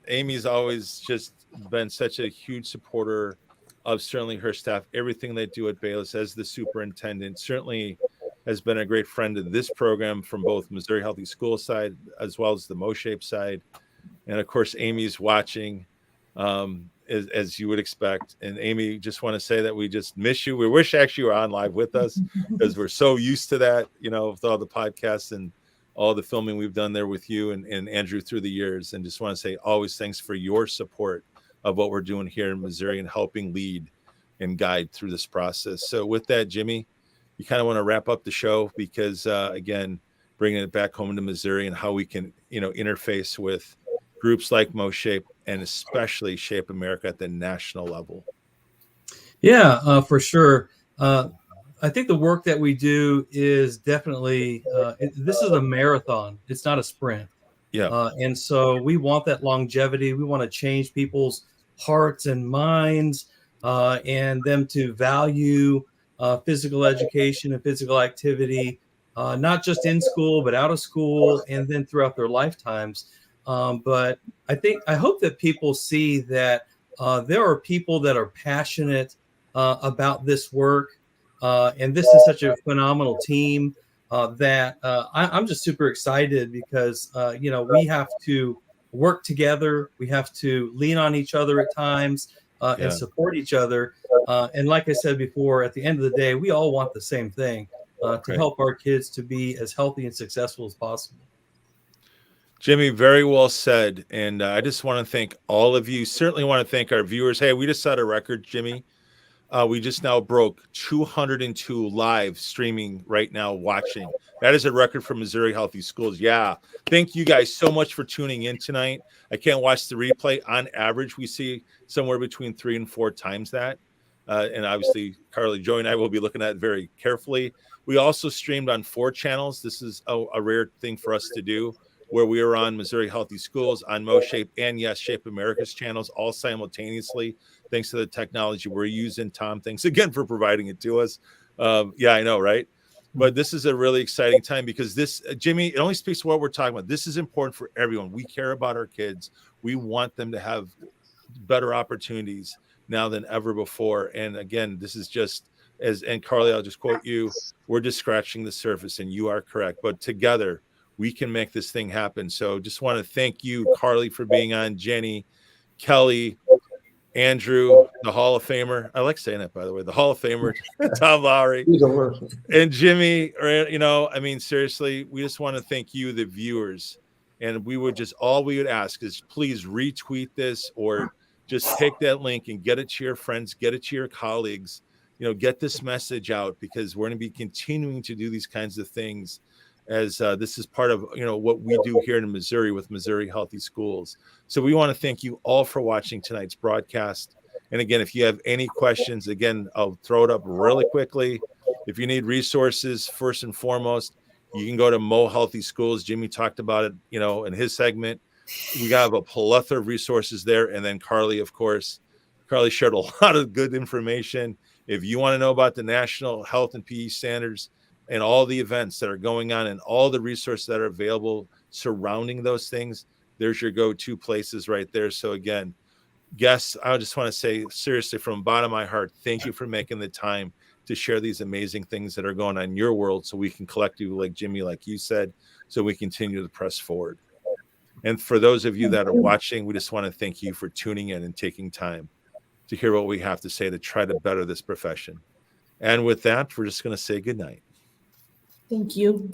Amy's always just been such a huge supporter of certainly her staff, everything they do at Bayless as the superintendent. Certainly has been a great friend of this program from both Missouri Healthy School side as well as the MoShape side. And of course, Amy's watching, as you would expect. And Amy, just want to say that we just miss you. We wish actually you were on live with us, because we're so used to that, with all the podcasts and all the filming we've done there with you and Andrew through the years. And just want to say always thanks for your support of what we're doing here in Missouri and helping lead and guide through this process. So with that, Jimmy, you kind of want to wrap up the show, because again, bringing it back home to Missouri and how we can, interface with groups like MoShape and especially Shape America at the national level. Yeah, for sure. I think the work that we do is definitely, this is a marathon. It's not a sprint. Yeah. And so we want that longevity. We want to change people's hearts and minds and them to value physical education and physical activity, not just in school, but out of school and then throughout their lifetimes. But I hope that people see that there are people that are passionate about this work. And this is such a phenomenal team that I'm just super excited, because, we have to work together. We have to lean on each other at times and support each other. And like I said before, at the end of the day, we all want the same thing, to help our kids to be as healthy and successful as possible. Jimmy, very well said. And I just want to thank all of you. Certainly want to thank our viewers. Hey, we just set a record, Jimmy. We just now broke 202 live streaming right now watching. That is a record for Missouri Healthy Schools. Yeah. Thank you guys so much for tuning in tonight. I can't watch the replay. On average, we see somewhere between 3 and 4 times that. And obviously, Carly, Joy, and I will be looking at it very carefully. We also streamed on 4 channels. This is a rare thing for us to do, where we are on Missouri Healthy Schools, on MoShape, and yes, Shape America's channels all simultaneously. Thanks to the technology we're using. Tom, thanks again for providing it to us. Yeah, I know, right? But this is a really exciting time because this, Jimmy, it only speaks to what we're talking about. This is important for everyone. We care about our kids. We want them to have better opportunities now than ever before. And again, this is just and Carly, I'll just quote you, we're just scratching the surface, and you are correct. But together, we can make this thing happen. So just want to thank you, Carly, for being on, Jenny, Kelly, Andrew, the Hall of Famer. I like saying that, by the way, the Hall of Famer, Tom Lowry, and Jimmy. I mean, seriously, we just want to thank you, the viewers. And all we would ask is please retweet this or just take that link and get it to your friends, get it to your colleagues, get this message out, because we're going to be continuing to do these kinds of things as this is part of what we do here in Missouri with Missouri Healthy Schools. So we want to thank you all for watching tonight's broadcast. And again, if you have any questions, again, I'll throw it up really quickly. If you need resources, first and foremost, you can go to Mo Healthy Schools. Jimmy talked about it, in his segment. We have a plethora of resources there. And then Carly, of course, Carly shared a lot of good information. If you want to know about the National Health and PE Standards and all the events that are going on and all the resources that are available surrounding those things, there's your go-to places right there. So again, guests, I just want to say seriously from the bottom of my heart, thank you for making the time to share these amazing things that are going on in your world so we can collect you, like Jimmy, like you said, so we continue to press forward. And for those of you that are watching, we just want to thank you for tuning in and taking time to hear what we have to say to try to better this profession. And with that, we're just going to say good night. Thank you.